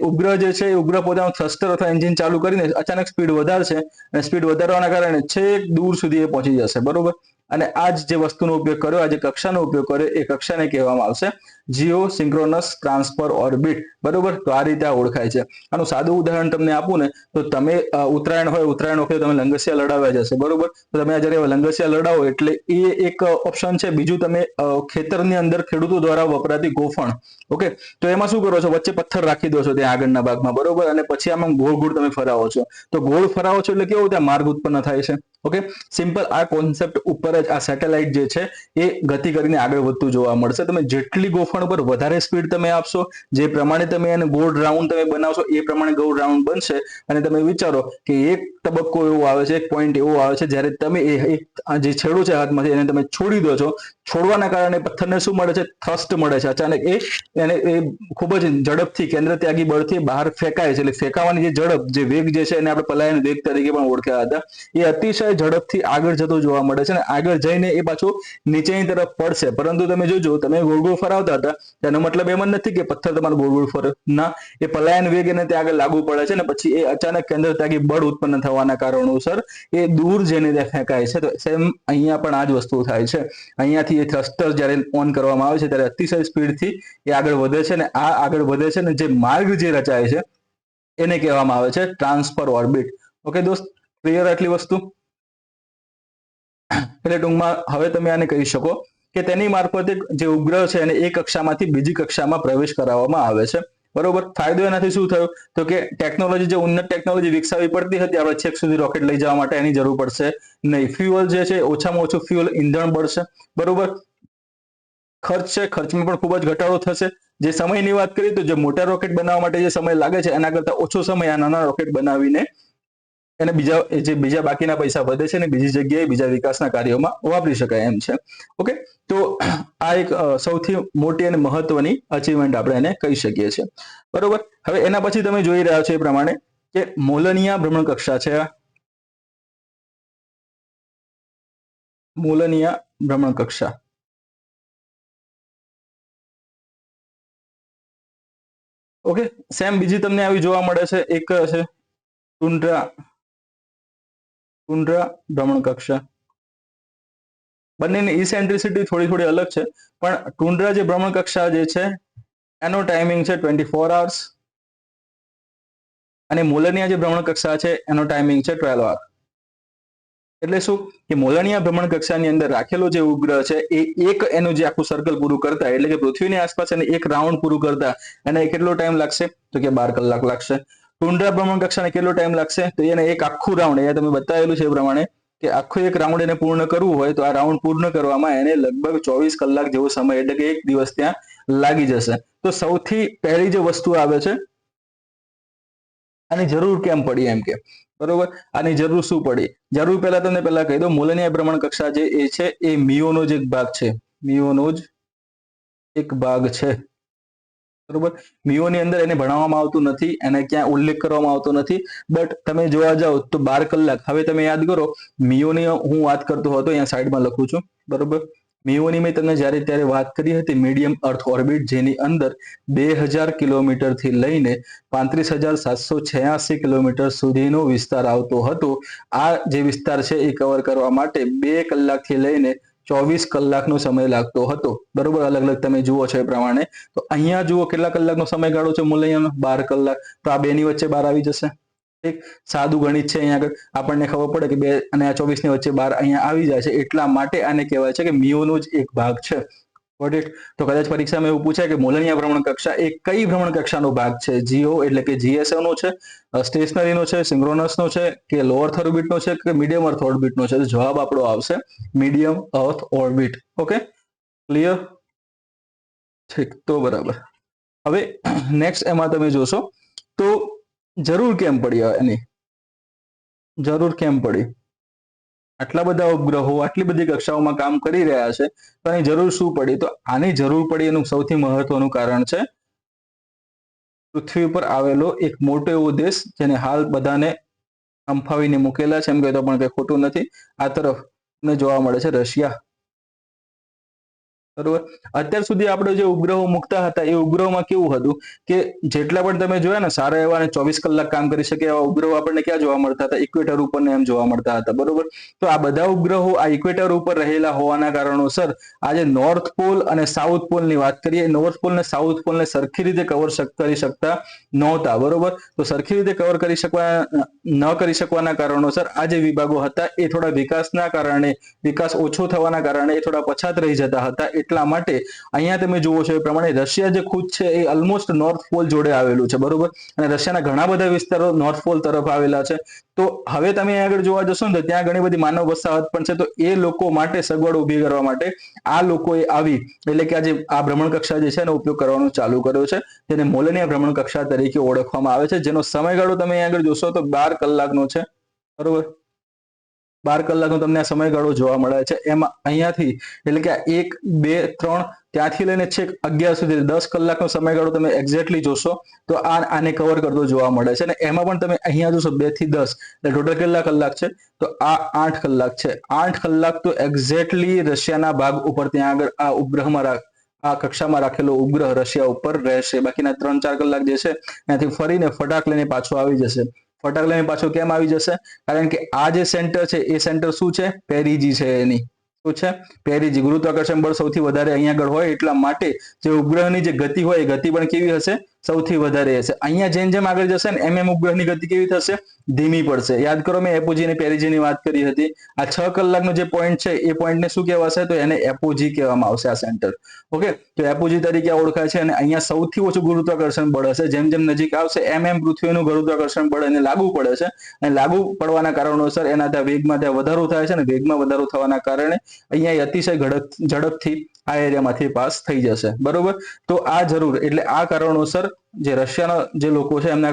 ઉપગ્રહ જે છે એ ઉપગ્રહ પોતાનું થ્રસ્ટર અથવા એન્જિન ચાલુ કરીને અચાનક સ્પીડ વધારશે, અને સ્પીડ વધારવાના કારણે છેક દૂર સુધી એ પહોંચી જશે, બરોબર. અને આ જે વસ્તુનો ઉપયોગ કર્યો, આ જે કક્ષાનો ઉપયોગ કર્યો એ કક્ષાને કહેવામાં આવશે જીઓ સિંક્રોનસ ટ્રાન્સફર ઓર્બિટ, બરોબર. તો આ રીતે આ ઓળખાય છે. આનું સાદું ઉદાહરણ તમને આપું ને તો તમે ઉત્તરાયણ હોય, ઉત્તરાયણ વખતે તમે લંગસિયા લડાવ્યા જશે, બરોબર. તો તમે જ્યારે લંગસિયા લડાવો એટલે એ એક ઓપ્શન છે. બીજું, તમે ખેતરની અંદર ખેડૂતો દ્વારા વપરાતી ગોફણ, ઓકે, તો એમાં શું કરો છો? વચ્ચે પથ્થર રાખી દો છો ત્યાં આગળના ભાગમાં, બરોબર, અને પછી આમાં ગોળ ગોળ તમે ફરાવો છો. તો ગોળ ફરાવો છો એટલે કેવું ત્યાં માર્ગ ઉત્પન્ન થાય છે. ઓકે, સિમ્પલ આ કોન્સેપ્ટ ઉપર જ આ સેટેલાઇટ જે છે એ ગતિ કરીને આગળ વધતું જોવા મળશે. તમે જેટલી ગોફણ ઉપર વધારે સ્પીડ તમે આપશો, જે પ્રમાણે તમે એને ગોળ રાઉન્ડ તમે બનાવશો એ પ્રમાણે ગોળ રાઉન્ડ બનશે. અને તમે વિચારો કે એક તબક્કો એવો આવે છે, એક પોઈન્ટ એવો આવે છે જ્યારે તમે જે છેડો છે હાથમાંથી એને તમે છોડી દો છો. છોડવાના કારણે પથ્થરને શું મળે છે? થ્રસ્ટ મળે છે. અચાનક એ ખૂબ જ ઝડપથી કેન્દ્ર ત્યાગી બળથી બહાર ફેંકાય છે. એટલે ફેંકાવાની જે ઝડપ, જે વેગ જે છે એને આપણે પલાયન વેગ તરીકે પણ ઓળખ્યા હતા, એ અતિશય ઝડપથી આગળ જતો જોવા મળે છે, અને આગળ જઈને એ પાછો નીચેની તરફ પડશે. પરંતુ તમે જોજો, તમે ગોળ ગોળ ફરાવતા હતા તેનો મતલબ એમ નથી કે પથ્થર તમારો ગોળ ગોળ ફરે, ના, એ પલાયન વેગ એને ત્યાં આગળ લાગુ પડે છે, ને પછી એ અચાનક કેન્દ્ર ત્યાગી બળ ઉત્પન્ન થવાના કારણોસર એ દૂર જઈને ત્યાં ફેંકાય છે. તો સેમ અહીંયા પણ આ જ વસ્તુ થાય છે. અહીંયાથી એ થ્રસ્ટર જ્યારે ઓન કરવામાં આવે છે ત્યારે અતિશય સ્પીડથી એ આગળ વધે છે, ને આ આગળ વધે છે, ને જે માર્ગ જે રચાય છે એને કહેવામાં આવે છે ટ્રાન્સફર ઓર્બિટ. ઓકે દોસ્ત, ક્લિયર આટલી વસ્તુ? એટલે ટૂંકમાં હવે તમે આને કહી શકો કે તેની મારફતે જે ઉપગ્રહ છે એને એક કક્ષામાંથી બીજી કક્ષામાં પ્રવેશ કરાવવામાં આવે છે, બરોબર. ફાયદો એનાથી શું થયો? તો કે ટેકનોલોજી, જે ઉન્નત ટેકનોલોજી વિકસાવી પડતી હતી આપણે છેક સુધી રોકેટ લઈ જવા માટે, એની જરૂર પડશે નહીં. ફ્યુઅલ જે છે ઓછામાં ઓછું ફ્યુઅલ ઈંધણ બળશે, બરોબર. ખર્ચ છે, ખર્ચમાં પણ ખૂબ જ ઘટાડો થશે. જે સમયની વાત કરીએ તો જે મોટા રોકેટ બનાવવા માટે જે સમય લાગે છે એના કરતા ઓછો સમય આ નાના રોકેટ બનાવીને એને બીજા બાકીના પૈસા વધે છે ને બીજી જગ્યાએ બીજા વિકાસના કાર્યોમાં વાપરી શકાય એમ છે. ઓકે, તો આ એક સૌથી મોટી અને મહત્વની અચીવમેન્ટ આપણે એને કહી શકીએ છીએ, બરોબર. હવે એના પછી તમે જોઈ રહ્યા છો એ પ્રમાણે કે મોલનિયા ભ્રમણ કક્ષા છે, મોલનિયા ભ્રમણ કક્ષા. ઓકે, સેમ બીજી તમને આવી જોવા મળે છે, એક છે ટુન્ડ્રા ભ્રમણ કક્ષા. બંનેની ઇસેન્ટ્રિસિટી થોડી અલગ છે, પણ ટુન્ડ્રા જે ભ્રમણ કક્ષા જે છે એનો ટાઈમિંગ છે 24 hours, અને મોલનિયા જે ભ્રમણ કક્ષા છે એનો ટાઈમિંગ છે 12 hours. એટલે શું કે મોલનિયા ભ્રમણ કક્ષાની અંદર રાખેલો જે ઉપગ્રહ છે એ એક એનું જે આખું સર્કલ પૂરું કરતા, એટલે કે પૃથ્વીની આસપાસ એને એક રાઉન્ડ પૂરું કરતા એને કેટલો ટાઈમ લાગશે? તો કે 12 કલાક લાગશે. ટુન્ડ્રા ભ્રમણ કક્ષાને કેટલો ટાઈમ લાગશે? તો એને એક આખું રાઉન્ડ, અહીંયા તમે બતાવેલું છે એ પ્રમાણે કે આખું એક રાઉન્ડ એને પૂર્ણ કરવું હોય તો આ રાઉન્ડ પૂર્ણ કરવામાં એને લગભગ 24 કલાક જેવો સમય, એટલે કે એક દિવસ ત્યાં લાગી જશે. તો સૌથી પહેલી જે વસ્તુ આવે છે, આની જરૂર કેમ પડી એમ કે, બરોબર, આની જરૂર શું પડી? જરૂર પહેલા તમને કહી દો, મોલનિયા ભ્રમણ કક્ષા જે એ છે એ મિયોનો જ એક ભાગ છે, મિયોનો જ એક ભાગ છે, બરોબર. મિયોની અંદર એને ભણાવવામાં આવતું નથી, એને ક્યાં ઉલ્લેખ કરવામાં આવતો નથી, બટ તમે જોવા જાઓ તો 12 કલાક. હવે તમે યાદ કરો, મિયોની હું વાત કરતો હતો, અહીંયા સાઈડમાં લખું છું, બરોબર. મિયોની મેં તમને જ્યારે ત્યારે વાત કરી હતી મીડિયમ અર્થ ઓર્બિટ, જેની અંદર 2000 કિલોમીટરથી લઈને 35,786 કિલોમીટર સુધીનો વિસ્તાર આવતો હતો. આ જે વિસ્તાર છે એ કવર કરવા માટે 2 કલાકથી લઈને 24 કલાકનો સમય લાગતો હતો. બરોબર, અલગ અલગ તમે જુઓ છો એ પ્રમાણે. તો અહીંયા જુઓ કેટલા કલાકનો સમયગાળો છે મૂલ્યાંકનનો, 12 કલાક. તો આ બેની વચ્ચે 12 આવી જશે. ઠીક, સાદું ગણિત છે. અહીંયા આગળ આપણને ખબર પડે કે 2 અને 24 ની વચ્ચે 12 અહીંયા આવી જાય છે, એટલા માટે આને કહેવાય છે કે મિયોનો જ એક ભાગ છે. Got it? તો કદાચ પરીક્ષામાં એવું પૂછાય કે મોલનિયા ભ્રમણ કક્ષા એ કઈ ભ્રમણ કક્ષાનો ભાગ છે? જીઓ એટલે કે જીએસઓ નો છે, સ્ટેશનરીનો છે, સિંક્રોનસનો છે, કે લોઅર અર્થ ઓર્બિટનો છે, કે મીડિયમ અર્થ ઓર્બિટનો છે? તો જવાબ આપણો આવશે મીડિયમ અર્થ ઓર્બિટ. Okay, clear? ઠીક, તો બરાબર. હવે નેક્સ્ટ એમાં તમે જોશો તો જરૂર કેમ પડી એની? જરૂર કેમ પડી? આટલા બધા ઉપગ્રહો આટલી બધી કક્ષાઓમાં કામ કરી રહ્યા છે, તો આની જરૂર શું પડી? તો આની જરૂર પડી એનું સૌથી મહત્વનું કારણ છે પૃથ્વી પર આવેલો એક મોટો એવો દેશ, જેને હાલ બધાને અંફાવીને મૂકેલા છે એમ કહેતો પણ કંઈ ખોટું નથી. આ તરફ જોવા મળે છે રશિયા. બરોબર, અત્યાર સુધી આપણે જે ઉપગ્રહો મૂકતા હતા એ ઉપગ્રહોમાં કેવું હતું કે જેટલા પણ તમે જોયા ને સારા એવા 24 કલાક કામ કરી શકે એવા ઉપગ્રહો આપણને ક્યાં જોવા મળતા હતા? ઇક્વેટર ઉપર ને એમ જોવા મળતા હતા. બરોબર, તો આ બધા ઉપગ્રહો આ ઇક્વેટર ઉપર રહેલા હોવાના કારણોસર આજે નોર્થ પોલ અને સાઉથ પોલ ની વાત કરીએ, નોર્થ પોલ ને સાઉથ પોલ ને સરખી રીતે કવર કરી શકતા નહોતા. બરોબર, તો સરખી રીતે કવર કરી શકવાના કારણોસર આ જે વિભાગો હતા એ થોડા વિકાસના કારણે, વિકાસ ઓછો થવાના કારણે એ થોડા પછાત રહી જતા હતા. એટલા માટે અહીંયા તમે જુઓ છો એ પ્રમાણે રશિયા જે ખુદ છે એ ઓલમોસ્ટ નોર્થ પોલ જોડે આવેલું છે. બરોબર, અને રશિયાના ઘણા બધા વિસ્તારો નોર્થ પોલ તરફ આવેલા છે. તો હવે તમે આગળ જોવા જશો ને તો ત્યાં ઘણી બધી માનવ વસાહત પણ છે. તો એ લોકો માટે સગવડ ઊભી કરવા માટે આ લોકોએ આવી એટલે કે આજે આ ભ્રમણ કક્ષા જે છે એનો ઉપયોગ કરવાનો ચાલુ કર્યો છે, જેને મોલનિયા ભ્રમણ કક્ષા તરીકે ઓળખવામાં આવે છે, જેનો સમયગાળો તમે આગળ જોશો તો 12 કલાકનો છે. બરોબર, 12 કલાકનો તમને આ સમયગાળો જોવા મળે છે. એમાં અહીંયાથી એટલે કે 1, 2, 3 ત્યાંથી લઈને છેક 11 સુધી 10 કલાકનો સમયગાળો તમે એક્ઝેક્ટલી જોશો તો આને કવર કરતો જોવા મળે છે. અને એમાં પણ તમે અહીંયા જોશો 2 થી 10 એટલે ટોટલ કેટલા કલાક છે? તો આ 8 કલાક છે. 8 કલાક તો એક્ઝેક્ટલી રશિયાના ભાગ ઉપર ત્યાં આગળ આ ઉપગ્રહમાં આ કક્ષામાં રાખેલો ઉપગ્રહ રશિયા ઉપર રહેશે. બાકીના 3-4 કલાક જે છે ત્યાંથી ફરીને ફટાક લઈને પાછો આવી જશે. ફટાક લઈને પાછો કેમ આવી જશે? કારણ કે આ જે સેન્ટર છે એ સેન્ટર શું છે? પેરીજી છે. એની શું છે? પેરીજી. ગુરુત્વાકર્ષણ બળ સૌથી વધારે અહીંયા આગળ હોય એટલા માટે જે ઉપગ્રહની જે ગતિ હોય એ ગતિ પણ કેવી હશે? સૌથી વધારે હશે. અહીંયા જેમ જેમ આગળ જશે ને એમ ઉપગ્રહની ગતિ કેવી થશે? ધીમી પડશે. યાદ કરો મેં એપોજી અને પેરીજીની વાત કરી હતી. આ 6 કલાકનો જે પોઈન્ટ છે એ પોઈન્ટને શું કહેવાશે? તો એને એપોજી કહેવામાં આવશે આ સેન્ટર. ઓકે, તો એપોજી તરીકે ઓળખાય છે. અને અહીંયા સૌથી ઓછું ગુરુત્વાકર્ષણ બળ હશે. જેમ જેમ નજીક આવશે એમ પૃથ્વીનું ગુરુત્વાકર્ષણ બળ એને લાગુ પડે છે, અને લાગુ પડવાના કારણોસર એના ત્યાં વેગમાં ત્યાં વધારો થાય છે, અને વેગમાં વધારો થવાના કારણે અહીંયા અતિશય ઝડપથી આ એરિયામાંથી પાસ થઈ જશે. બરોબર, તો આ જરૂર એટલે આ કારણોસર જે રશિયાના જે લોકો છે એમને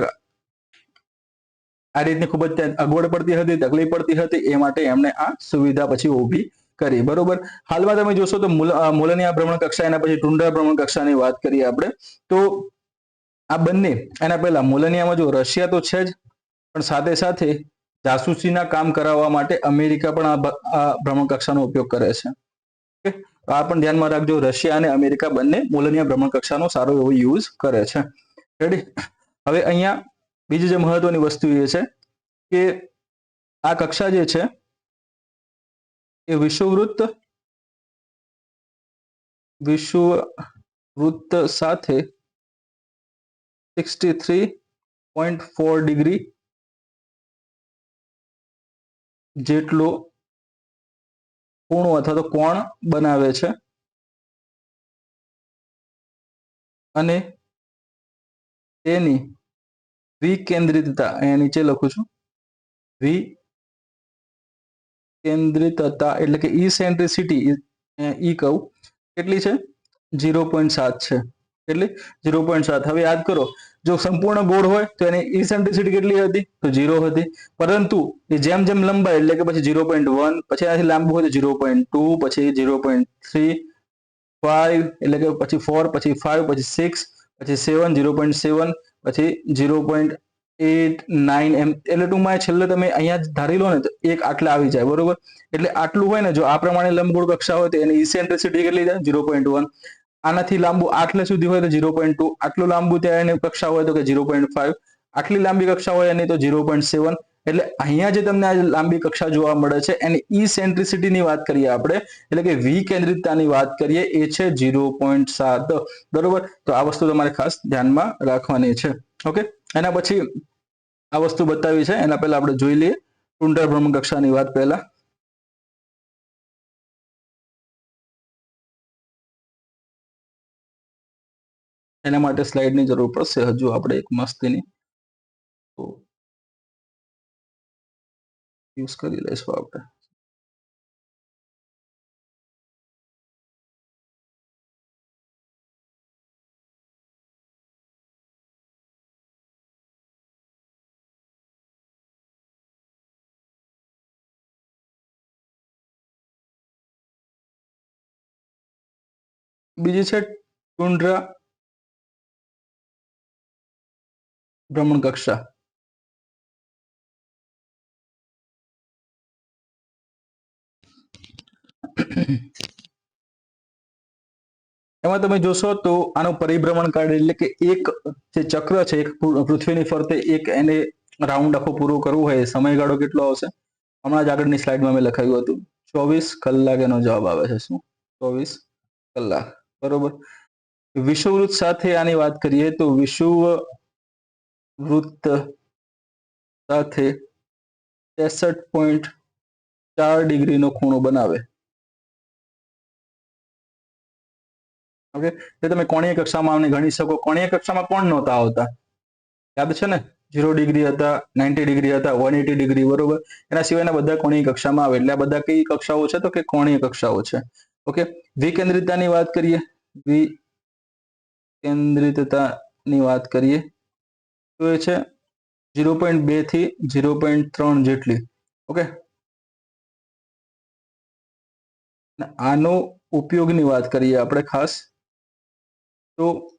આ રીતની ખૂબ જ અગવડ પડતી હતી, તકલીફ પડતી હતી, એ માટે એમણે આ સુવિધા પછી ઊભી કરી. બરોબર, હાલમાં તમે જોશો તો મોલનિયા ભ્રમણ કક્ષા, એના પછી ટુંડ્રા ભ્રમણ કક્ષાની વાત કરીએ આપણે તો આ બંને, એના પહેલા મોલનિયામાં જો રશિયા તો છે જ, પણ સાથે સાથે જાસૂસીના કામ કરાવવા માટે અમેરિકા પણ આ ભ્રમણ કક્ષાનો ઉપયોગ કરે છે. આ પણ ધ્યાનમાં રાખજો, રશિયા અને અમેરિકા બંને મોલનિયા ભ્રમણ કક્ષાનો સારો એવો યુઝ કરે છે. રેડી? હવે અહીંયા બીજી જે મહત્વની વસ્તુ એ છે કે આ કક્ષા જે છે એ વિષુવવૃત્ત સાથે 63.4 ડિગ્રી જેટલો ખૂણો અથવા તો કોણ બનાવે છે, અને તેની વિકેન્દ્રિતતા અહીંયા નીચે લખું છું, વિકેન્દ્રિતતા એટલે કે ઇસેન્ટ્રિસિટી ઈ કહું કેટલી છે? 0.7 છે. કેટલી? 0.7. હવે યાદ કરો, જો સંપૂર્ણ ગોળ હોય તો એની ઇસેન્ટ્રિસિટી કેટલી હતી? તો 0 હતી. પરંતુ એ જેમ જેમ લંબાય એટલે કે પછી 0.1, પછી આનાથી લાંબુ હોય તો 0.2, પછી 0.3, 5 એટલે કે પછી 4, પછી 5, પછી 6, પછી 7, 0.7, પછી 0.8, 8 9 એમ એટલે ટૂંકમાં છેલ્લે તમે અહીંયા જ ધારી લો ને તો એક આટલા આવી જાય બરોબર એટલે આટલું હોય ને જો આ પ્રમાણે લંબગોળ કક્ષા હોય તો એની ઇસેન્ટ્રિસિટી કેટલી થાય 0.1 આનાથી લાંબુ આટલે સુધી હોય તો 0.2 આટલું લાંબુ ત્યાં એની કક્ષા હોય તો કે 0.5 આટલી લાંબી કક્ષા હોય એની તો 0.7 એટલે અહીંયા જે તમને આ લાંબી કક્ષા જોવા મળે છે એની ઇસેન્ટ્રિસિટી ની વાત કરીએ આપણે એટલે કે વિકેન્દ્રિતતાની વાત કરીએ એ છે 0.7 બરોબર તો આ વસ્તુ તમારે ખાસ ધ્યાનમાં રાખવાની છે ઓકે એના પછી આ વસ્તુ બતાવી છે એના પહેલા આપણે જોઈ લઈએ ટુંડર ભ્રમણકક્ષાની વાત પહેલા એના માટે સ્લાઇડની જરૂર પડશે હજુ આપણે એક મસ્તીની તો યુઝ કરી લઈશું આપણે બીજી છે ટુંડ્રા ભ્રમણ કક્ષા એમાં તમે જોશો તો આનું પરિભ્રમણ કાળ એટલે કે એક જે ચક્ર છે એક પૃથ્વીની ફરતે એક એને રાઉન્ડ આખો પૂરો કરવો હોય સમયગાળો કેટલો આવશે હમણાં જ આગળની સ્લાઇડમાં મેં લખાયું હતું 24 કલાક એનો જવાબ આવે છે શું 24 કલાક બરોબર વિષુવવૃત્ત સાથે આની વાત કરીએ તો વિષુવવૃત્ત સાથે 63.4 ડિગ્રીનો ખૂણો બનાવે ઓકે તે તમે કોણીય કક્ષામાં આને ગણી શકો કોણીય કક્ષામાં કોણ નહોતા આવતા યાદ છે ને 0 ડિગ્રી હતા 90 ડિગ્રી હતા 180 ડિગ્રી બરોબર એના સિવાયના બધા કોણીય કક્ષામાં આવે એટલે આ બધા કઈ કક્ષાઓ છે તો કે કોણીય કક્ષાઓ છે ઓકે વિકેન્દ્રિતતાની વાત કરીએ વિકેન્દ્રિતતાની વાત કરીએ તો એ છે 0.2 થી 0.3 જેટલી ઓકે આનો ઉપયોગની વાત કરીએ આપણે ખાસ તો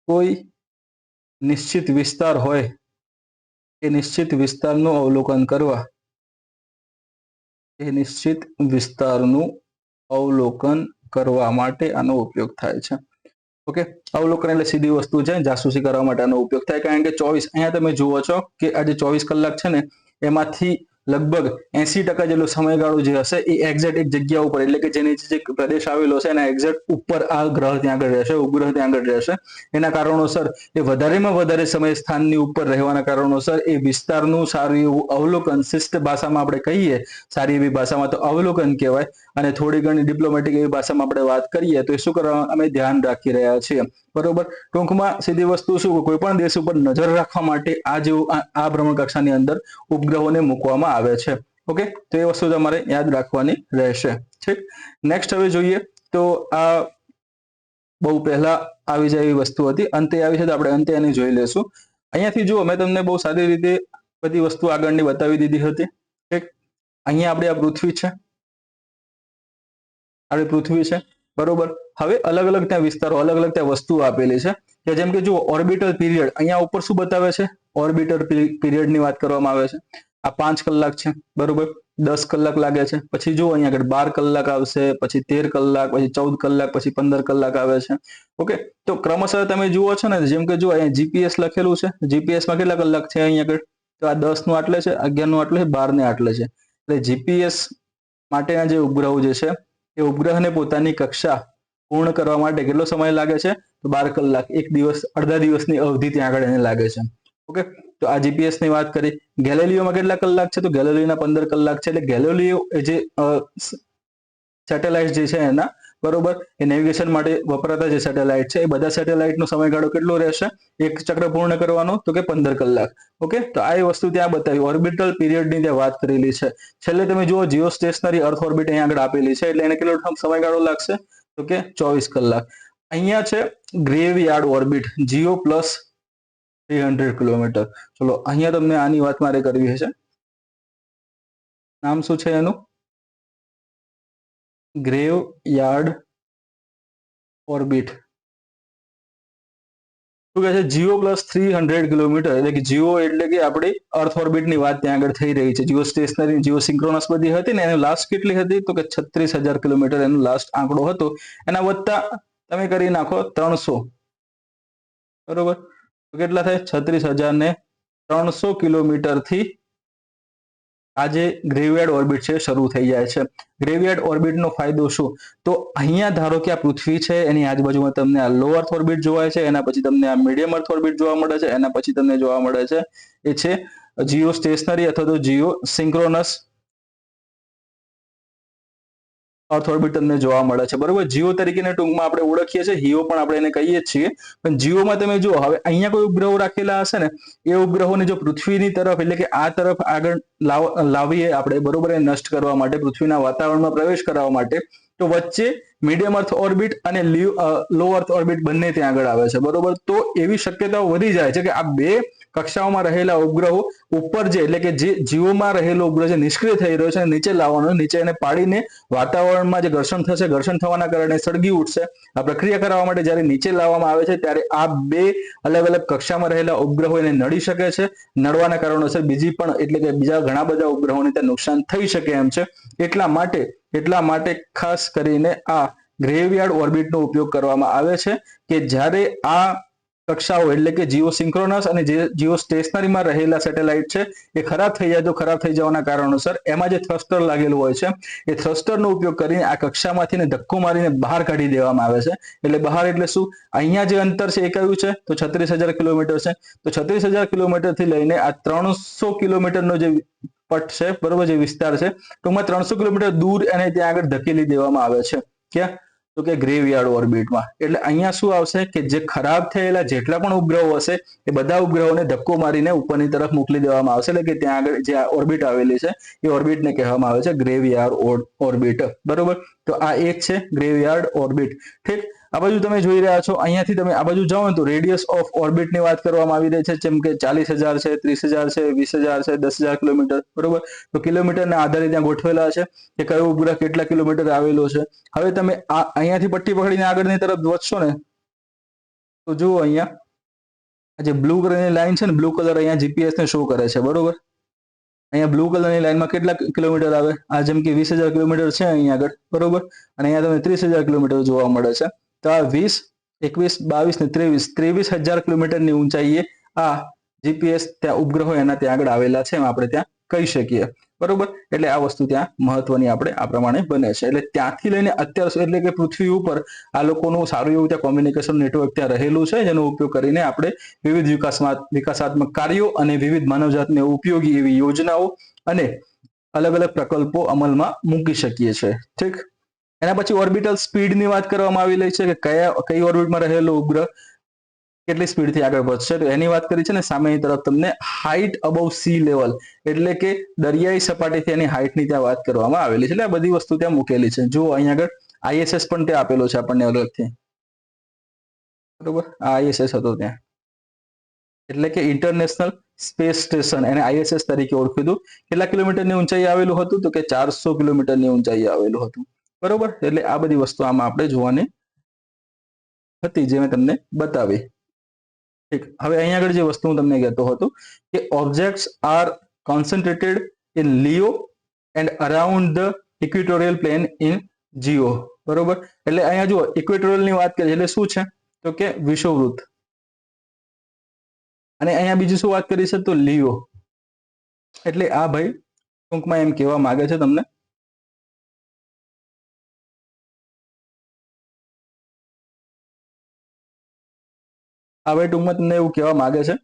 કોઈ નિશ્ચિત વિસ્તાર હોય એ નિશ્ચિત વિસ્તારનું અવલોકન કરવા એ નિશ્ચિત વિસ્તારનું અવલોકન કરવા માટે આનો ઉપયોગ થાય છે ઓકે અવલોકન એટલે સીધી વસ્તુ છે જાસૂસી કરવા માટે આનો ઉપયોગ થાય કારણ કે 24 અહીંયા તમે જુઓ છો કે આ જે 24 કલાક છે ને એમાંથી લગભગ 80% જેટલો સમયગાળો જે હશે એ એક્ઝેક્ટ એક જગ્યા ઉપર એટલે કે જેની જે પ્રદેશ આવેલો છે એના એક્ઝેક્ટ ઉપર આ ગ્રહ ત્યાં આગળ રહેશે ઉપગ્રહ ત્યાં આગળ રહેશે એના કારણોસર એ વધારેમાં વધારે સમય સ્થાનની ઉપર રહેવાના કારણોસર એ વિસ્તારનું સારું એવું અવલોકન શિષ્ટ ભાષામાં આપણે કહીએ સારી એવી ભાષામાં તો અવલોકન કહેવાય અને થોડી ઘણી ડિપ્લોમેટિક એવી ભાષામાં આપણે વાત કરીએ તો એ શું કરવા અમે ધ્યાન રાખી રહ્યા છીએ બરોબર ટૂંકમાં સીધી વસ્તુ શું કોઈ પણ દેશ ઉપર નજર રાખવા માટે આ જેવું આ ભ્રમણ કક્ષાની અંદર ઉપગ્રહોને મૂકવામાં આવે છે ઓકે તો એ વસ્તુ તમારે યાદ રાખવાની રહેશે ઠીક નેક્સ્ટ હવે જોઈએ તો આ બહુ પહેલા આવી જાય એવી વસ્તુ હતી અંતે આવી છે તો આપણે અંતે એને જોઈ લેશું અહીંયાથી જુઓ મેં તમને બહુ સારી રીતે બધી વસ્તુ આગળની બતાવી દીધી હતી ઠીક અહીંયા આપણે આ પૃથ્વી છે આપણી પૃથ્વી છે બરોબર હવે અલગ અલગ ત્યાં વિસ્તારો અલગ અલગ ત્યાં વસ્તુઓ આપેલી છે કે જેમ કે જુઓ ઓર્બિટલ પીરિયડ અહીંયા ઉપર શું બતાવે છે ઓર્બિટલ પીરિયડની વાત કરવામાં આવે છે આ 5 કલાક છે બરોબર 10 કલાક લાગે છે પછી જુઓ અહીંયા આગળ 12 કલાક આવશે પછી 13 કલાક પછી 14 કલાક પછી 15 કલાક આવે છે ઓકે તો ક્રમશઃ તમે જુઓ છો ને જેમ કે જુઓ અહીંયા જીપીએસ લખેલું છે જીપીએસમાં કેટલા કલાક છે અહીંયા આગળ તો આ 10 નું આટલે છે 11 નું આટલે છે 12 ને આટલે છે એટલે જીપીએસ માટેના જે ઉપગ્રહો જે છે એ ઉપગ્રહને પોતાની કક્ષા પૂર્ણ કરવા માટે કેટલો સમય લાગે છે તો 12 કલાક એક દિવસ અડધા દિવસની અવધિ ત્યાં આગળ એને લાગે છે ઓકે તો આ જીપીએસ ની વાત કરી ગેલેલિયોમાં કેટલા કલાક છે તો ગેલેલિયોના 15 કલાક છે એટલે ગેલેલિયો જે સેટેલાઇટ જે છે એના બરોબર એ નેવિગેશન માટે વપરાતા જે સેટેલાઇટ છે એ બધા સેટેલાઇટનો સમયગાળો કેટલો રહેશે એક ચક્ર પૂર્ણ કરવાનો તો કે 15 કલાક ઓકે તો આ વસ્તુ ત્યાં બતાવી ઓર્બિટલ પીરિયડની ત્યાં વાત કરેલી છે છેલ્લે તમે જુઓ જીઓ સ્ટેશનરી અર્થ ઓર્બિટ અહીંયા આગળ આપેલી છે એટલે એને કેટલો સમયગાળો લાગશે તો કે 24 કલાક અહીંયા છે grave yard orbit Jio plus 300 kilometre ચલો અહીંયા તમને આની વાત મારે કરવી છે નામ શું છે એનું ગ્રેવ યાર્ડ ઓર્બિટ શું કહે છે જીઓ પ્લસ 300 કિલોમીટર, એટલે કે જીઓ એટલે કે આપણી અર્થ ઓર્બિટની વાત ત્યાં આગળ થઈ રહી છે. જીઓ સ્ટેશનરી, જીઓ સિંક્રોનસ બધી હતી ને, એની લાસ્ટ કેટલી હતી તો કે 36,000 કિલોમીટર એનો લાસ્ટ આંકડો હતો. એના વત્તા તમે કરી નાખો 300, બરોબર, તો કેટલા થાય 36,300 કિલોમીટરથી આ જે ગ્રેવિયાર્ડ ઓર્બિટ છે શરૂ થઈ જાય છે. ગ્રેવિયાર્ડ ઓર્બિટનો ફાયદો શું, તો અહીંયા ધારો કે આ પૃથ્વી છે, એની આજુબાજુમાં તમને આ લો અર્થ ઓર્બિટ જોવાય છે, એના પછી તમને આ મીડિયમ અર્થ ઓર્બિટ જોવા મળે છે, એના પછી તમને જોવા મળે છે એ છે જીઓ સ્ટેશનરી અથવા તો જીઓ સિંક્રોનસ અર્થ ઓર્બિટ તમને જોવા મળે છે, બરોબર. જીઓ તરીકે ટૂંકમાં આપણે ઓળખીએ છીએ, હિયો પણ આપણે એને કહીએ છીએ. પણ જીઓમાં તમે જુઓ, હવે અહીંયા કોઈ ઉપગ્રહો રાખેલા હશે ને, એ ઉપગ્રહોને જો પૃથ્વીની તરફ એટલે કે આ તરફ આગળ લાવીએ આપણે, બરોબર, એ નષ્ટ કરવા માટે, પૃથ્વીના વાતાવરણમાં પ્રવેશ કરવા માટે, તો વચ્ચે મીડિયમ અર્થ ઓર્બિટ અને લો અર્થ ઓર્બિટ બંને ત્યાં આગળ આવે છે, બરોબર. તો એવી શક્યતાઓ વધી જાય છે કે આ બે કક્ષાઓમાં રહેલા ઉપગ્રહો ઉપર જે એટલે કે જે જીઓમાં રહેલો ઉપગ્રહ જે નિષ્ક્રિય થઈ રહ્યો છે નીચે લાવવાનો, નીચે એને પાડીને વાતાવરણમાં જે ઘર્ષણ થશે, ઘર્ષણ થવાના કારણે સળગી ઉઠશે. આ પ્રક્રિયા કરવા માટે જ્યારે નીચે લાવવામાં આવે છે ત્યારે આ બે અલગ અલગ કક્ષામાં રહેલા ઉપગ્રહો એને નડી શકે છે. નડવાના કારણોસર બીજી પણ એટલે કે બીજા ઘણા બધા ઉપગ્રહોને ત્યાં નુકસાન થઈ શકે એમ છે. એટલા માટે ખાસ કરીને આ ગ્રેવિયાર્ડ ઓર્બિટનો ઉપયોગ કરવામાં આવે છે કે જ્યારે આ કક્ષાઓ એટલે કે જીઓ સિંક્રોનસ અને જે જીઓ સ્ટેશનરીમાં રહેલા સેટેલાઇટ છે એ ખરાબ થઈ જાય તો ખરાબ થઈ જવાના કારણોસર એમાં જે થ્રસ્ટર લાગેલું હોય છે એ થ્રસ્ટરનો ઉપયોગ કરીને આ કક્ષામાંથી ધક્કો મારીને બહાર કાઢી દેવામાં આવે છે. એટલે બહાર એટલે શું, અહીંયા જે અંતર છે એ કયું છે તો 36,000 કિલોમીટર છે. તો 36,000 કિલોમીટર થી લઈને આ 300 કિલોમીટરનો જે પટ છે, બરોબર, જે વિસ્તાર છે, ટૂંકમાં 300 કિલોમીટર દૂર એને ત્યાં આગળ ધકેલી દેવામાં આવે છે. ક્યાં તો કે ગ્રેવિયાર્ડ ઓર્બિટમાં. એટલે અહીંયા શું આવશે કે જે ખરાબ થયેલા જેટલા પણ ઉપગ્રહો હશે એ બધા ઉપગ્રહોને ધક્કો મારીને ઉપરની તરફ મોકલી દેવામાં આવશે. એટલે કે ત્યાં આગળ જે ઓર્બિટ આવેલી છે એ ઓર્બિટને કહેવામાં આવે છે ગ્રેવિયાર્ડ ઓર્બિટ, બરોબર. તો આ એક છે ગ્રેવિયાર્ડ ઓર્બિટ. ઠીક, આ બાજુ તમે જોઈ રહ્યા છો, અહીંયાથી તમે આ બાજુ જાઓ તો રેડિયસ ઓફ ઓર્બિટની વાત કરવામાં આવી રહી છે, જેમ કે 40,000 છે, 30,000 છે, 20,000 છે, 10,000 કિલોમીટર, બરોબર. તો કિલોમીટરના આધારે ત્યાં ગોઠવેલા છે કે કયો ઉપગ્રહ કેટલા કિલોમીટર આવેલો છે. હવે તમે આ અહીંયાથી પટ્ટી પકડીને આગળની તરફ વધશો ને તો જુઓ અહીંયા આ જે બ્લુ કલરની લાઈન છે ને, બ્લુ કલર અહીંયા જીપીએસ ને શો કરે છે, બરોબર. અહીંયા બ્લુ કલરની લાઈનમાં કેટલા કિલોમીટર આવે, આ જેમ કે 20,000 કિલોમીટર છે અહીંયા આગળ, બરોબર. અને અહીંયા તમે 30,000 કિલોમીટર જોવા મળે છે. તો આ 20, 21, 22 ને 23,000 કિલોમીટરની ઊંચાઈએ આ જીપીએસ ત્યાં ઉપગ્રહો એના ત્યાં આગળ આવેલા છે એમ આપણે ત્યાં કહી શકીએ, બરોબર. એટલે આ વસ્તુ ત્યાં મહત્વની આપણે આ પ્રમાણે બને છે. એટલે ત્યાંથી લઈને અત્યાર એટલે કે પૃથ્વી ઉપર આ લોકોનું સારું એવું ત્યાં કોમ્યુનિકેશન નેટવર્ક ત્યાં રહેલું છે, જેનો ઉપયોગ કરીને આપણે વિવિધ વિકાસાત્મક કાર્યો અને વિવિધ માનવજાતને ઉપયોગી એવી યોજનાઓ અને અલગ અલગ પ્રકલ્પો અમલમાં મૂકી શકીએ છીએ. ઠીક, એના પછી ઓર્બિટલ સ્પીડની વાત કરવામાં આવી રહી છે કે કઈ ઓર્બિટમાં રહેલો ઉપગ્રહ કેટલી સ્પીડથી આગળ વધશે, તો એની વાત કરી છે ને. સામેની તરફ તમને હાઇટ અબવ સી લેવલ એટલે કે દરિયાઈ સપાટીથી એની હાઇટની ત્યાં વાત કરવામાં આવેલી છે. એટલે આ બધી વસ્તુ ત્યાં મૂકેલી છે. જો અહીંયા આગળ આઈએસએસ પણ ત્યાં આપેલો છે આપણને અલગથી, બરોબર. આ આઈએસએસ હતો ત્યાં, એટલે કે ઇન્ટરનેશનલ સ્પેસ સ્ટેશન, એને આઈએસએસ તરીકે ઓળખ્યું હતું. કેટલા કિલોમીટરની ઊંચાઈ આવેલું હતું તો કે 400 કિલોમીટરની ઊંચાઈ આવેલું હતું, બરોબર. એટલે આ બધી વસ્તુ આમાં આપણે જોવાની હતી જે મેં તમને બતાવી. ઠીક, હવે અહીંયા આગળ જે વસ્તુ હું તમને કહેતો હતો કે objects are concentrated in LEO and around the equatorial plane in GEO, બરોબર. એટલે અહીંયા જુઓ ઇક્વેટોરિયલ ની વાત કરીએ એટલે શું છે તો કે વિષુવવૃત્ત, અને અહીંયા બીજી શું વાત કરી છે તો લિયો. એટલે આ ભાઈ ટૂંકમાં એમ કહેવા માંગે છે તમને આ ભાઈ ટૂંકમાં તમને એવું કહેવા માંગે છે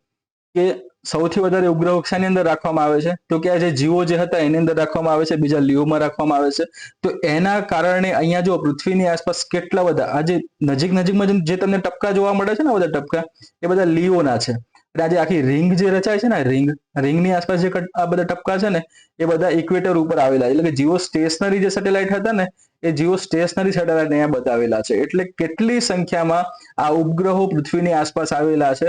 કે સૌથી વધારે ઉપગ્રહ કક્ષાની અંદર રાખવામાં આવે છે તો કે આ જે જીવો જે હતા એની અંદર રાખવામાં આવે છે, બીજા લિયોમાં રાખવામાં આવે છે. તો એના કારણે અહીંયા જો પૃથ્વીની આસપાસ કેટલા બધા આ જે નજીકમાં જે તમને ટપકા જોવા મળે છે ને, બધા ટપકા એ બધા લિયોના છે. આજે આખી રિંગ જે રચાય છે ને, રિંગની આસપાસ જે આ બધા ટપકા છે ને એ બધા ઇક્વેટર ઉપર આવેલા, એટલે કે જીઓ સ્ટેશનરી જે સેટેલાઇટ હતા ને એ જીઓ સ્ટેશનરી સેટેલાઇટ અહીંયા બતાવેલા છે. એટલે કેટલી સંખ્યામાં આ ઉપગ્રહો પૃથ્વીની આસપાસ આવેલા છે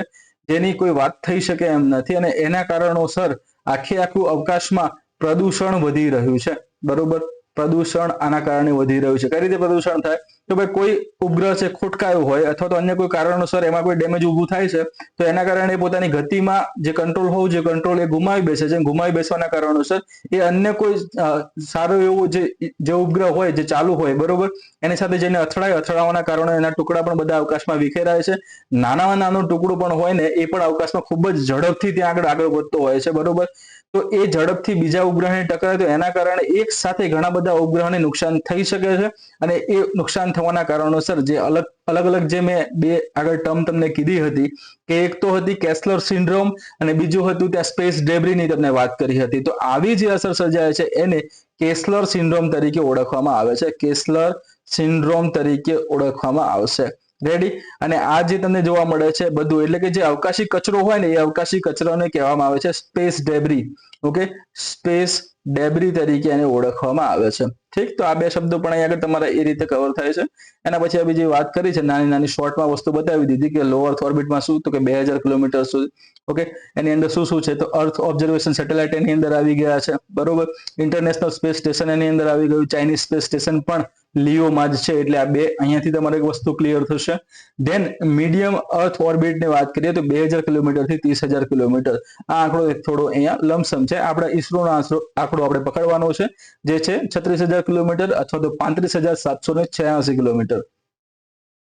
જેની કોઈ વાત થઈ શકે એમ નથી. અને એના કારણોસર આખું અવકાશમાં પ્રદૂષણ વધી રહ્યું છે, બરોબર. પ્રદૂષણ આના કારણે વધી રહ્યું છે. કઈ રીતે પ્રદૂષણ થાય? તો ભાઈ કોઈ ઉપગ્રહ છે ખોટકાયો હોય અથવા તો અન્ય કોઈ કારણોસર એમાં કોઈ ડેમેજ ઊભું થાય છે તો એના કારણે પોતાની ગતિમાં જે કંટ્રોલ હોવું જોઈએ કંટ્રોલ એ ગુમાવી બેસે છે. ગુમાવી બેસવાના કારણોસર એ અન્ય કોઈ સારું એવું જે ઉપગ્રહ હોય જે ચાલુ હોય બરોબર એની સાથે જઈને અથડાવાના કારણે એના ટુકડા પણ બધા અવકાશમાં વિખેરાય છે. નાનામાં નાનો ટુકડો પણ હોય ને એ પણ અવકાશમાં ખૂબ જ ઝડપથી ત્યાં આગળ વધતો હોય છે બરોબર. તો એ ઝડપથી બીજા ઉપગ્રહને ટકરાય તો એના કારણે એક સાથે ઘણા બધા ઉપગ્રહોને નુકસાન થઈ શકે છે. અને એ નુકસાન થવાના કારણોસર જે અલગ જે મેં બે આગળ ટર્મ તમને કીધી હતી કે એક તો હતી કેસ્લર સિન્ડ્રોમ અને બીજું હતું ત્યાં સ્પેસ ડેબ્રીની તમને વાત કરી હતી. તો આવી જે અસર સર્જાય છે એને કેસ્લર સિન્ડ્રોમ તરીકે ઓળખવામાં આવે છે. કેસ્લર સિન્ડ્રોમ તરીકે ઓળખવામાં આવશે. રેડી? અને આ જે તમને જોવા મળે છે બધું એટલે કે જે અવકાશી કચરો હોય ને એ અવકાશી કચરાને કહેવામાં આવે છે સ્પેસ ડેબ્રી. ઓકે, સ્પેસ ડેબ્રી તરીકે એને ઓળખવામાં આવે છે. ઠીક, તો આ બે શબ્દો પણ અહીંયા આગળ તમારા એ રીતે કવર થાય છે. એના પછી આ બીજી વાત કરી છે નાની શોર્ટમાં વસ્તુ બતાવી દીધી કે લો અર્થ ઓર્બિટમાં શું તો કે 2000 કિલોમીટર સુધી. ઓકે, એની અંદર શું છે તો અર્થ ઓબ્ઝર્વેશન સેટેલાઇટ એની અંદર આવી ગયા છે બરોબર. ઇન્ટરનેશનલ સ્પેસ સ્ટેશન એની અંદર આવી ગયું. ચાઇનીઝ સ્પેસ સ્ટેશન પણ લિયોમાં જ છે. એટલે આ બે અહીંયાથી તમારે એક વસ્તુ ક્લિયર થશે. ધેન મીડિયમ અર્થ ઓર્બિટની વાત કરીએ તો 2000 કિલોમીટર થી 30,000 કિલોમીટર. આ આંકડો થોડો અહીંયા લમસમ છે. આપણા ઈસરોનો આંકડો આપણે પકડવાનો છે જે છે 36,000 કિલોમીટર અથવા તો 35,786 kilometre.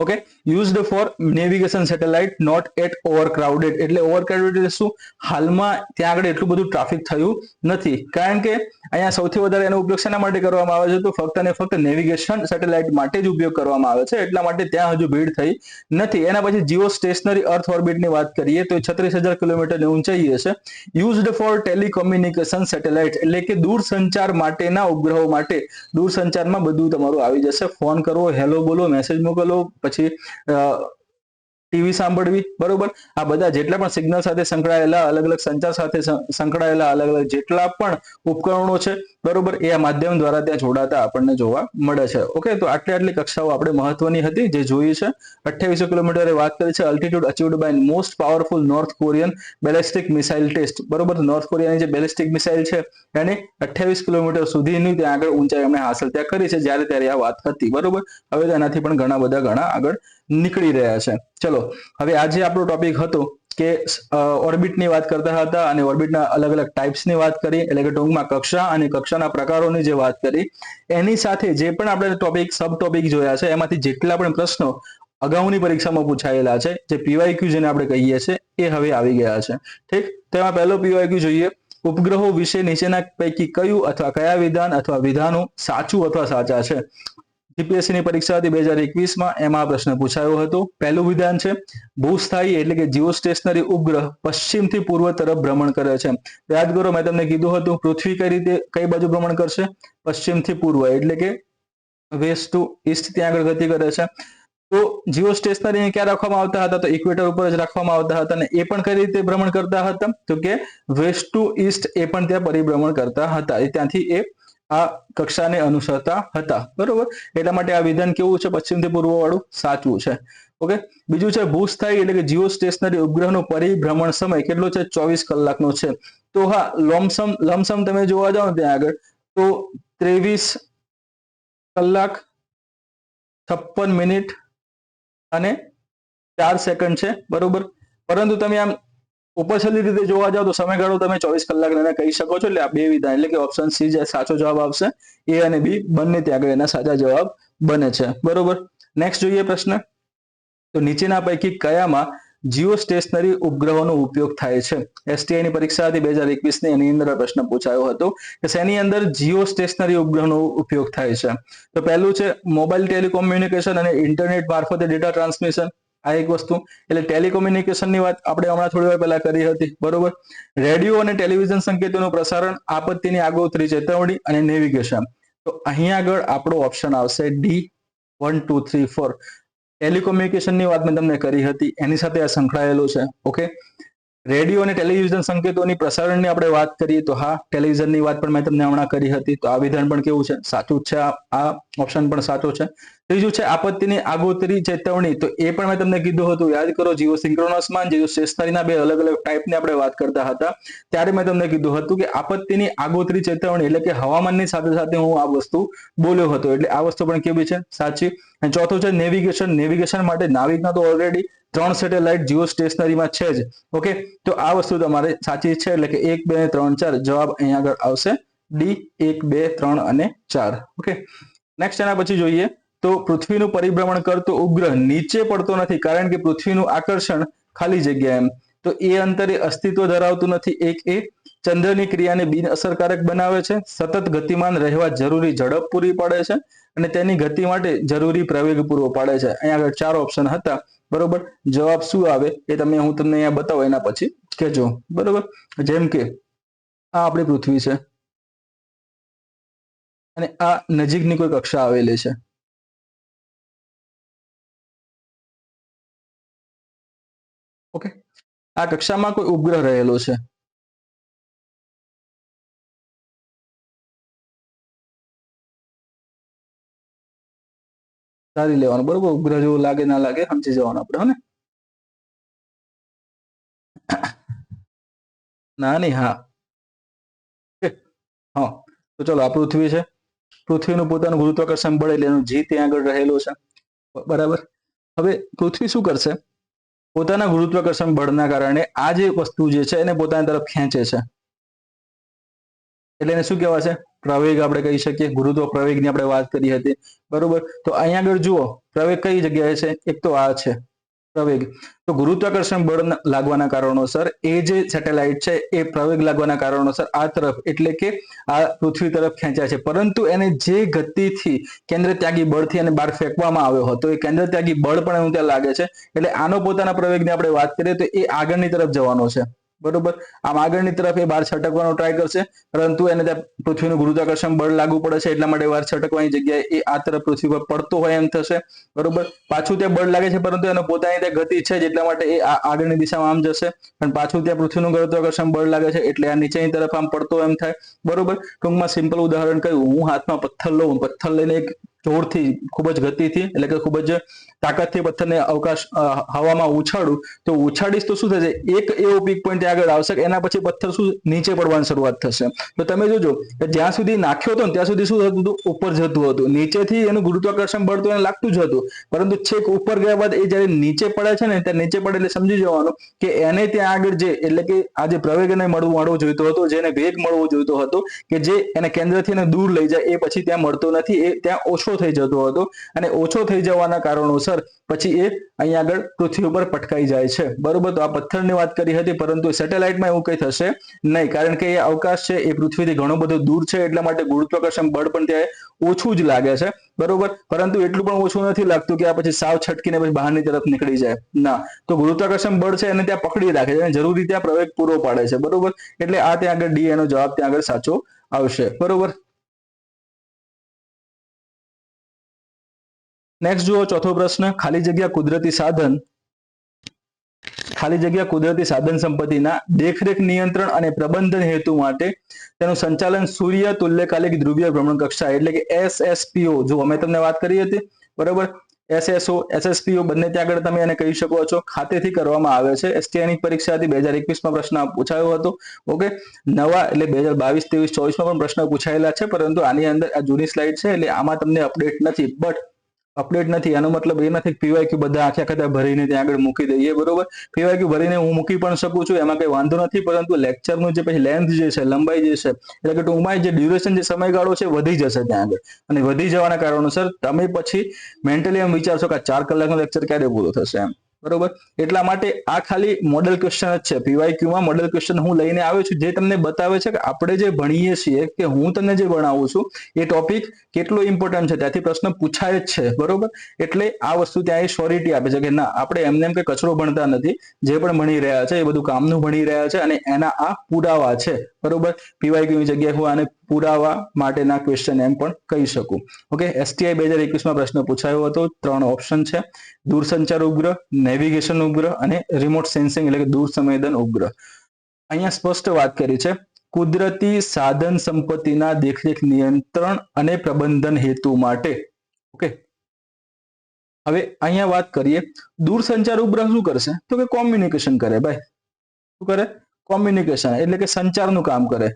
Okay, used for navigation satellite not at overcrowded. એટલે ઓવરક્રાઉડેડ એટલે શું? હાલમાં ત્યાં આગળ એટલું બધું ટ્રાફિક થયું નથી. કારણ કે અહીંયા સૌથી વધારે એનો ઉપયોગ શેના માટે કરવામાં આવે છે તો ફક્ત અને ફક્ત નેવિગેશન સેટેલાઇટ માટે જ ઉપયોગ કરવામાં આવે છે. એટલા માટે ત્યાં હજુ ભીડ થઈ નથી. એના પછી જીઓ સ્ટેશનરી અર્થ ઓર્બિટની વાત કરીએ તો 36,000 કિલોમીટરની ઊંચાઈએ છે. યુઝડ ફોર ટેલિકોમ્યુનિકેશન સેટેલાઇટ એટલે કે દૂરસંચાર માટેના ઉપગ્રહો માટે. દૂરસંચારમાં બધું તમારું આવી જશે. ફોન કરવો, હેલો બોલો, મેસેજ મોકલવો, પછી ટીવી સાંભળવી બરોબર. આ બધા જેટલા પણ સિગ્નલ સાથે સંકળાયેલા અલગ સંચાર સાથે સંકળાયેલા અલગ જેટલા પણ ઉપકરણો છે બરોબર એ આ માધ્યમ દ્વારા ત્યાં જોડાતા આપણને જોવા મળે છે. ઓકે, તો આટલી કક્ષાઓ આપણે મહત્વની હતી જે જોઈ છે. 2800 કિલોમીટરે વાત કરી છે. Altitude achieved by most powerful North Korean ballistic missile test બરોબર. નોર્થ કોરિયાની જે બેલિસ્ટિક મિસાઇલ છે એને 28 કિલોમીટર સુધીની ત્યાં આગળ ઊંચાઈ એમણે હાંસલ ત્યાં કરી છે ત્યારે આ વાત હતી બરોબર. હવે તેનાથી પણ ઘણા આગળ નીકળી રહ્યા છે. ચલો, હવે આજે આપણો ટોપિક હતો કે ઓર્બિટની વાત કરતા હતા અને ઓર્બિટના અલગ ટાઈપ્સની વાત કરી એટલે કે ટૂંકમાં કક્ષા અને કક્ષાના પ્રકારોની જે વાત કરી એની સાથે જે પણ આપણે સબ ટોપિક જોયા છે એમાંથી જેટલા પણ પ્રશ્નો અગાઉની પરીક્ષામાં પૂછાયેલા છે જે પીવાયક્યુ જેને આપણે કહીએ છીએ એ હવે આવી ગયા છે. ઠીક, તેમાં પહેલો પીવાયક્યુ જોઈએ. ઉપગ્રહો વિશે નીચેના પૈકી કયું અથવા કયા વિધાન અથવા વિધાનો સાચું અથવા સાચા છે? જીપીએસસી ની પરીક્ષા હતી 2021માં એમાં આ પ્રશ્ન પૂછાયો હતો. પહેલું વિધાન છે ભૂસ્થાયી એટલે કે જીઓ સ્ટેશનરી ઉપગ્રહ પશ્ચિમથી પૂર્વ તરફ ભ્રમણ કરે છે. યાદ કરો મેં તમને કીધું હતું પૃથ્વી કઈ બાજુ ભ્રમણ કરશે? પશ્ચિમથી પૂર્વ એટલે કે વેસ્ટ ટુ ઈસ્ટ ત્યાં આગળ ગતિ કરે છે. તો જીઓ સ્ટેશનરી ક્યાં રાખવામાં આવતા હતા? તો ઇક્વેટર ઉપર જ રાખવામાં આવતા હતા. અને એ પણ કઈ રીતે ભ્રમણ કરતા હતા? તો કે વેસ્ટ ટુ ઈસ્ટ એ પણ ત્યાં પરિભ્રમણ કરતા હતા. ત્યાંથી એ આ કક્ષાને અનુસરતા હતા બરોબર. એટલા માટે આ વિધાન કેવું છે? પશ્ચિમથી પૂર્વ વાળું સાચું છે. ઓકે, બીજું છે ભૂસ્થાયી એટલે કે જીઓ સ્ટેશનરી ઉપગ્રહનો પરિભ્રમણ સમય કેટલો છે? 24 કલાકનો છે. તો હા, લમસમ તમે જોવા જાઓ ત્યાં આગળ તો 23 કલાક 56 મિનિટ અને 4 સેકન્ડ છે બરોબર. પરંતુ તમે આમ ઉપરછલ્લી રીતે જોવા જાવ તો સમયગાળો તમે 24 કલાક કહી શકો છો. એટલે આ બે વિધાન એટલે કે ઓપ્શન સી જે સાચો જવાબ આવશે. એ અને બી બંને ત્યાં આગળ એના સાચા જવાબ બને છે બરોબર. નેક્સ્ટ જોઈએ પ્રશ્ન. તો નીચેના પૈકી કયામાં જીઓ સ્ટેશનરી ઉપગ્રહોનો ઉપયોગ થાય છે? એસટીઆઈ ની પરીક્ષા હતી 2021 ની એની અંદર પ્રશ્ન પૂછાયો હતો કે શેની અંદર જીઓ સ્ટેશનરી ઉપગ્રહનો ઉપયોગ થાય છે? તો પહેલું છે મોબાઈલ ટેલિકોમ્યુનિકેશન અને ઇન્ટરનેટ મારફતે ડેટા ટ્રાન્સમિશન. આ એક વસ્તુ એટલે ટેલિકોમ્યુનિકેશનની વાત આપણે હમણાં થોડી વાર પહેલા કરી હતી બરોબર. રેડિયો અને ટેલિવિઝન સંકેતોનું પ્રસારણ, આપત્તિની આગોતરી ચેતવણી અને નેવિગેશન. તો અહીંયા આગળ આપણો ઓપ્શન આવશે ડી 1 2 3 4. ટેલિકોમ્યુનિકેશનની વાત મેં તમને કરી હતી એની સાથે આ સંકળાયેલું છે. ઓકે, રેડિયો અને ટેલિવિઝન સંકેતોની પ્રસારણની આપણે વાત કરીએ તો હા, ટેલિવિઝનની વાત પણ મેં તમને હમણાં કરી હતી. તો આ વિધાન પણ કેવું છે? સાચું જ છે. આ ઓપ્શન પણ સાચો છે. ત્રીજું છે આપત્તિની આગોતરી ચેતવણી, તો એ પણ મેં તમને કીધું હતું, યાદ કરો, જીઓ સિંક્રોનસમાં જીઓ સ્ટેશનરીના બે અલગ અલગ ટાઈપની આપણે વાત કરતા હતા ત્યારે મેં તમને કીધું હતું કે આપત્તિની આગોતરી ચેતવણી એટલે કે હવામાનની સાથે સાથે હું આ વસ્તુ બોલ્યો હતો, એટલે આ વસ્તુ પણ કેવી છે, સાચી. અને ચોથું છે નેવિગેશન. નેવિગેશન માટે નાવિકના તો ઓલરેડી 3 સેટેલાઇટ જીઓ સ્ટેશનરીમાં છે જ. ઓકે, તો આ વસ્તુ તમારે સાચી છે, એટલે કે 1, 2, 3, 4 જવાબ અહીંયા આગળ આવશે ડી, 1, 2, 3 અને 4. ઓકે, નેક્સ્ટ એના પછી જોઈએ તો પૃથ્વીનું પરિભ્રમણ કરતો ઉપગ્રહ નીચે પડતો નથી કારણ કે પૃથ્વીનું આકર્ષણ ખાલી જગ્યા એમ, તો એ અંતરે અસ્તિત્વ ધરાવતું નથી. એક એ ચંદ્રની ક્રિયાને બિન અસરકારક બનાવે છે, સતત ગતિમાન રહેવા જરૂરી ઝડપ પૂરી પાડે છે અને તેની ગતિ માટે જરૂરી પ્રવેગ પૂરો પાડે છે. અહીંયા આગળ 4 ઓપ્શન હતા, બરોબર. જવાબ શું આવે એ હું તમને અહીંયા બતાવું એના પછી કહેજો, બરોબર. જેમ કે આ આપણી પૃથ્વી છે અને આ નજીકની કોઈ કક્ષા આવેલી છે. ઓકે, આ કક્ષામાં કોઈ ઉપગ્રહ રહેલો છે. ધારી લેવાનું, બરોબર. ઉપગ્રહ જેવું લાગે ના લાગે સમજી જવાનું આપણે, હને. ના નહીં, હા. હા, તો ચલો, આ પૃથ્વી છે. પૃથ્વીનું પોતાનું ગુરુત્વાકર્ષણ બળ એટલે એનું જી ત્યાં આગળ રહેલું છે, બરાબર. હવે પૃથ્વી શું કરશે, પોતાના ગુરુત્વાકર્ષણ બળના કારણે આ જે વસ્તુ જે છે એને પોતાની તરફ ખેંચે છે, એટલે એને શું કહેવાશે, પ્રવેગ આપણે કહી શકીએ. ગુરુત્વ પ્રવેગની આપણે વાત કરી હતી, બરોબર. તો અહીંયા આગળ જુઓ, પ્રવેગ કઈ જગ્યાએ છે, એક તો આ છે પ્રવેગ. તો ગુરુત્વાકર્ષણ બળ લાગવાના કારણોસર એ જે સેટેલાઇટ છે એ પ્રવેગ લાગવાના કારણોસર આ તરફ એટલે કે આ પૃથ્વી તરફ ખેંચાય છે, પરંતુ એને જે ગતિથી કેન્દ્ર ત્યાગી બળથી એને બહાર ફેંકવામાં આવ્યો હતો એ કેન્દ્ર ત્યાગી બળ પણ એનું ત્યાં લાગે છે, એટલે આનો પોતાના પ્રવેગની આપણે વાત કરીએ તો એ આગળની તરફ જવાનો છે, બરોબર. આમ આગળની તરફ એ બહાર છટકવાનો ટ્રાય કરશે, પરંતુ એને ત્યાં પૃથ્વીનું ગુરુત્વાકર્ષણ બળ લાગુ પડે છે, એટલા માટે બહાર છટકવાની જગ્યાએ એ આ તરફ પૃથ્વી પર પડતો હોય એમ થશે, બરોબર. પાછું ત્યાં બળ લાગે છે, પરંતુ એનો પોતાની ત્યાં ગતિ છે જ, એટલા માટે એ આગળની દિશામાં આમ જશે, પણ પાછું ત્યાં પૃથ્વીનું ગુરુત્વાકર્ષણ બળ લાગે છે એટલે આ નીચેની તરફ આમ પડતો એમ થાય, બરોબર. ટૂંકમાં સિમ્પલ ઉદાહરણ કહ્યું, હું હાથમાં પથ્થર લઉં, પથ્થર લઈને એક જોરથી, ખૂબ જ ગતિથી, એટલે કે ખૂબ જ તાકાતથી પથ્થરને હવામાં ઉછાળું, તો ઉછાળીશ તો શું થશે, એક એવો પીક પોઈન્ટ આગળ આવશે એના પછી પથ્થર શું નીચે પડવાની શરૂઆત થશે. તો તમે જોજો કે જ્યાં સુધી નાખ્યો હતો ને ત્યાં સુધી શું થતું હતું, ઉપર જતું હતું. નીચેથી એનું ગુરુત્વાકર્ષણ બળ તો એને લાગતું જ હતું, પરંતુ છેક ઉપર ગયા બાદ એ જ્યારે નીચે પડે છે ને, ત્યાં નીચે પડે એટલે સમજી જવાનું કે એને ત્યાં આગળ જે એટલે કે આ જે પ્રવેગ એને મળવો જોઈતો હતો, જેને વેગ મળવો જોઈતો હતો, કે જે એને કેન્દ્રથી એને દૂર લઈ જાય, એ પછી ત્યાં મળતો નથી, એ ત્યાં ઓછો થઈ જતો હતો, અને ઓછો થઈ જવાના કારણોસર પછી એ અહીંયા આગળ પૃથ્વી ઉપર પટકાઈ જાય છે, બરોબર. તો આ પથ્થરની વાત કરી હતી, પરંતુ સેટેલાઇટમાં એવું કંઈ થશે નહીં, કારણ કે એ અવકાશ છે, એ પૃથ્વીથી ઘણો બધો દૂર છે, એટલા માટે ગુરુત્વાકર્ષણ બળ પણ ત્યાં ઓછું જ લાગે છે, બરોબર. પરંતુ એટલું પણ ઓછું નથી લાગતું કે આ પછી સાવ છટકીને પછી બહારની તરફ નીકળી જાય, ના. તો ગુરુત્વાકર્ષણ બળ છે એને ત્યાં પકડી રાખે છે અને જરૂરી ત્યાં પ્રવેગ પૂરો પાડે છે, બરોબર. એટલે આ ત્યાં આગળ ડી એનો જવાબ ત્યાં આગળ સાચો આવશે, બરોબર. નેક્સ્ટ જુઓ, ચોથો પ્રશ્ન, ખાલી જગ્યા કુદરતી સાધન સંપત્તિના દેખરેખ, નિયંત્રણ અને પ્રબંધન હેતુ માટે તેનું સંચાલન સૂર્ય તુલ્યકાલિક ધ્રુવીય ભ્રમણકક્ષા એટલે કે SSPO, જો અમે તમને વાત કરી હતી, બરોબર. SSO, SSPO બંને ત્યાં આગળ તમે એને કહી શકો છો, ખાતેથી કરવામાં આવે છે. STI ની પરીક્ષા હતી 2021માં પ્રશ્ન પૂછાયો હતો, ઓકે. નવા એટલે 2022, 23, 24માં પણ પ્રશ્ન પૂછાયેલા છે, પરંતુ આની અંદર આ જૂની સ્લાઇડ છે એટલે આમાં તમને અપડેટ નથી, એનો મતલબ એ નથી કે PYQ બધા આખા ભરીને ત્યાં આગળ મૂકી દઈએ, બરોબર. PYQ ભરીને હું મૂકી પણ શકું છું, એમાં કઈ વાંધો નથી, પરંતુ લેક્ચરનું જે પછી લેન્થ જે છે, લંબાઈ જે છે, એટલે કે ટૂંકમાં જે ડ્યુરેશન, જે સમયગાળો છે, વધી જશે ત્યાં આગળ, અને વધી જવાના કારણોસર તમે પછી મેન્ટલી એમ વિચારશો કે 4 કલાકનો લેક્ચર ક્યારે પૂરો થશે એમ, બરોબર. એટલા માટે આ ખાલી મોડેલ ક્વેશ્ચન જ છે. PYQમાં મોડેલ ક્વેશ્ચન હું લઈને આવ્યો છું, જે તમને બતાવે છે કે આપણે જે ભણીએ છીએ, કે હું તમને જે ભણાવું છું એ ટોપિક કેટલો ઇમ્પોર્ટન્ટ છે, ત્યાંથી પ્રશ્ન પૂછાય જ છે, બરોબર. એટલે આ વસ્તુ ત્યાં એ શ્યોરિટી આપે છે કે ના, આપણે એમને એમ કે કચરો ભણતા નથી, જે પણ ભણી રહ્યા છે એ બધું કામનું ભણી રહ્યા છે, અને એના આ પુરાવા છે, બરોબર. PYQ ની જગ્યાએ હું આને પુરાવા માટેના ક્વેશ્ચન એમ પણ કહી શકું, ઓકે. STI 2021માં પ્રશ્ન પૂછાયો હતો, 3 ઓપ્શન છે, દૂરસંચાર ઉપગ્રહ, નેવિગેશન ઉપગ્રહ અને રિમોટ સેન્સિંગ એટલે કે દૂર સંવેદન ઉપગ્રહ. અહીંયા સ્પષ્ટ વાત કરી છે, કુદરતી સાધન સંપત્તિના દેખરેખ, નિયંત્રણ અને પ્રબંધન હેતુ માટે, ઓકે. હવે અહીંયા વાત કરીએ દૂરસંચાર ઉપગ્રહ શું કરશે તો કે કોમ્યુનિકેશન કરે ભાઈ, શું કરે? કોમ્યુનિકેશન એટલે કે સંચારનું કામ કરે.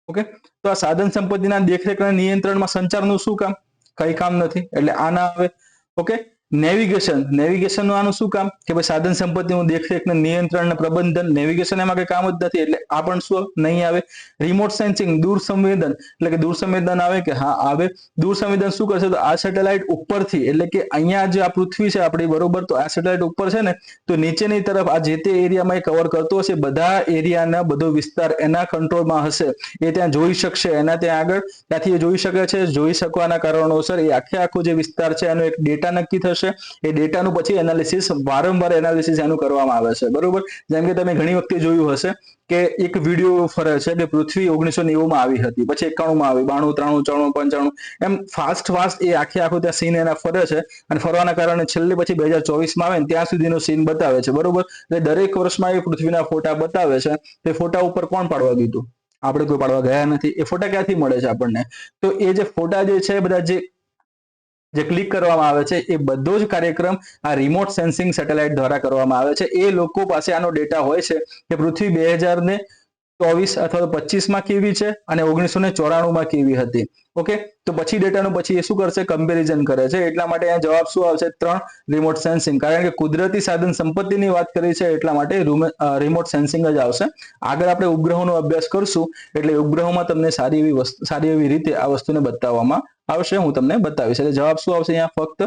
ઓકે, તો આ સાધન સંપત્તિના દેખરેખ અને નિયંત્રણમાં સંચારનું શું કામ? કઈ કામ નથી, એટલે આ ના આવે. ઓકે, નેવિગેશનનું આનું શું કામ કે ભાઈ સાધન સંપત્તિનું દેખરેખ ને નિયંત્રણ ને પ્રબંધન, નેવિગેશન એમાં કઈ કામ જ નથી, એટલે આ પણ શું નહીં આવે. રિમોટ સેન્સિંગ દૂર સંવેદન એટલે કે દૂર સંવેદન આવે કે હા આવે. દૂર સંવેદન શું કરશે તો આ સેટેલાઇટ ઉપરથી એટલે કે અહીંયા જે આ પૃથ્વી છે આપણી બરોબર, તો આ સેટેલાઇટ ઉપર છે ને તો નીચેની તરફ આ જે તે એરિયામાં કવર કરતો હશે, બધા એરિયાના બધો વિસ્તાર એના કંટ્રોલમાં હશે, એ ત્યાં જોઈ શકશે, એના ત્યાં આગળ ત્યાંથી એ જોઈ શકે છે. જોઈ શકવાના કારણોસર એ આખો જે વિસ્તાર છે એનો એક ડેટા નક્કી થશે. એ ડેટાનું પછી એનાલિસિસ વારંવાર એનાલિસિસ એનું કરવામાં આવે છે બરોબર. જેમ કે તમે ઘણી વખતે જોયું હશે કે એક વિડીયો ફરે છે કે પૃથ્વી 1990 માં આવી હતી, પછી 91 માં આવી, 92, 93, 94, 95 એમ ફાસ્ટ એ આખો ત્યાં સીન એના ફરે છે, અને ફરવાના કારણે છેલ્લે પછી 2024 માં આવે ને ત્યાં સુધીનો સીન બતાવે છે બરોબર. એટલે દરેક વર્ષમાં એ પૃથ્વીના ફોટા બતાવે છે. તે ફોટા ઉપર કોણ પાડવા ગયું? આપણે કોઈ પાડવા ગયા નથી. એ ફોટા ક્યાંથી મળે છે આપણને? તો એ જે ફોટા જે છે બધા જે ક્લિક કરવામાં આવે છે એ બધો જ કાર્યક્રમ આ રિમોટ સેન્સિંગ સેટેલાઇટ દ્વારા કરવામાં આવે છે. એ લોકો પાસે આનો ડેટા હોય છે કે પૃથ્વી 2024 અથવા તો 25 માં કેવી છે અને 1994 માં કેવી હતી. ઓકે, તો પછી ડેટાનું પછી એ શું કરશે? કમ્પેરિઝન કરે છે. એટલા માટે અહીંયા જવાબ શું આવશે? 3 રિમોટ સેન્સિંગ. કારણ કે કુદરતી સાધન સંપત્તિની વાત કરી છે એટલા માટે રિમોટ સેન્સિંગ જ આવશે. આગળ આપણે ઉપગ્રહોનો અભ્યાસ કરશું એટલે ઉપગ્રહોમાં તમને સારી એવી રીતે આ વસ્તુને બતાવવામાં આવશે. હું તમને બતાવીશ. એટલે જવાબ શું આવશે? અહીંયા ફક્ત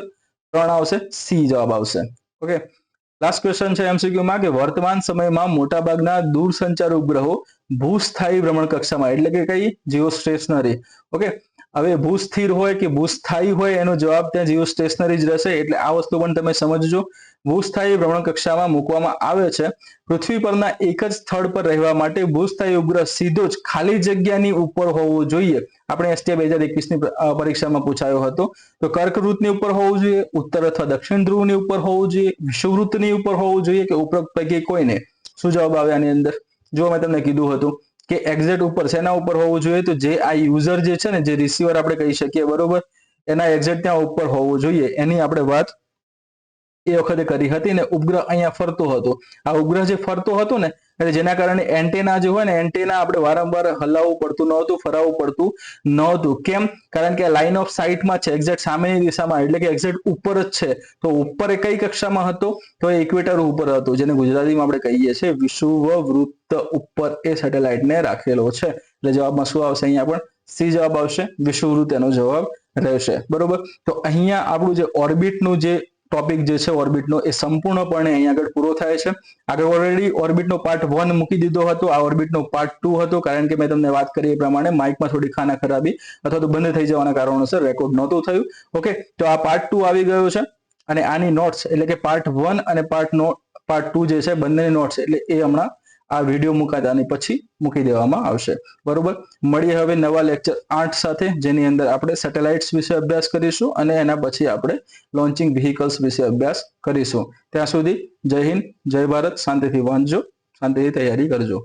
3 આવશે, સી જવાબ આવશે. ઓકે, લાસ્ટ ક્વેશ્ચન છે એમસીક્યુ માં કે વર્તમાન સમયમાં મોટાભાગના દૂરસંચાર ઉપગ્રહો ભૂસ્થાયી ભ્રમણ કક્ષામાં એટલે કે કઈ જીઓ સ્ટેશનરી. ઓકે, હવે ભૂસ્થિર હોય કે ભૂસ્થાયી હોય એનો જવાબ ત્યાં જીઓ સ્ટેશનરી જ રહેશે. એટલે આ વસ્તુ પણ તમે સમજજો. ભૂસ્થાયી ભ્રમણ કક્ષામાં મૂકવામાં આવે છે. પૃથ્વી પરના એક જ સ્થળ પર રહેવા માટે ભૂસ્થાયી ઉપગ્રહ સીધો જ ખાલી જગ્યાની ઉપર હોવો જોઈએ. આપણે એસટીઆઈ 2021 ની પરીક્ષામાં પૂછાયો હતો. તો કર્કવૃતની ઉપર હોવું જોઈએ, ઉત્તર અથવા દક્ષિણ ધ્રુવની ઉપર હોવું જોઈએ, વિષુવવૃત્તની ઉપર હોવું જોઈએ કે ઉપરોક્ત પૈકી કોઈને? શું જવાબ આવે આની અંદર? જો મેં તમને કીધું હતું કે એક્ઝેક્ટ ઉપર શેના ઉપર હોવું જોઈએ? તો જે આ યુઝર જે છે ને, જે રિસીવર આપણે કહી શકીએ બરોબર, એના એક્ઝેક્ટ ત્યાં ઉપર હોવું જોઈએ. એની આપણે વાત એ વખતે કરી હતી ને. ઉપગ્રહ અહીંયા ફરતો હતો. આ ઉપગ્રહ જે ફરતો હતો ને એટલે જેના કારણે એન્ટેના જે હોય ને, એન્ટેના આપણે વારંવાર હલાવવું પડતું નહોતું, ફરાવવું પડતું નહોતું. કેમ? કારણ કે લાઇન ઓફ સાઇટમાં છે, એક્ઝેક્ટ સામેની દિશામાં, એટલે કે એક્ઝેક્ટ ઉપર જ છે. તો ઉપર એ કઈ કક્ષામાં હતો? તો એ ઇક્વેટર ઉપર હતો, જેને ગુજરાતીમાં આપણે કહીએ છીએ વિષુવવૃત્ત ઉપર એ સેટેલાઇટને રાખેલો છે. એટલે જવાબમાં શું આવશે? અહીંયા પણ સી જવાબ આવશે. વિષુવવૃત્ત એનો જવાબ રહેશે બરોબર. તો અહીંયા આપણું જે ઓર્બિટનું જે ટોપિક જે છે ઓર્બિટનો એ સંપૂર્ણપણે અહીંયા આગળ પૂરો થાય છે. આગળ ઓલરેડી ઓર્બિટનો પાર્ટ 1 મૂકી દીધો હતો. આ ઓર્બિટનો પાર્ટ 2 હતો. કારણ કે મેં તમને વાત કરી એ પ્રમાણે માઇકમાં થોડી ખાના ખરાબી અથવા તો બંધ થઈ જવાના કારણોસર રેકોર્ડ નહોતું થયું. ઓકે, તો આ પાર્ટ 2 આવી ગયો છે અને આની નોટ્સ એટલે કે પાર્ટ 1 અને પાર્ટ 2 જે છે બંનેની નોટ્સ એટલે એ હમણાં આ વિડીયો મુકાતાની પછી મૂકી દેવામાં આવશે બરોબર. મળીએ હવે નવા લેક્ચર 8 સાથે, જેની અંદર આપણે સેટેલાઇટ્સ વિશે અભ્યાસ કરીશું અને એના પછી આપણે લોન્ચિંગ વ્હીકલ્સ વિશે અભ્યાસ કરીશું. ત્યાં સુધી જય હિન્દ, જય ભારત. શાંતિથી વાંચજો, શાંતિથી તૈયારી કરજો.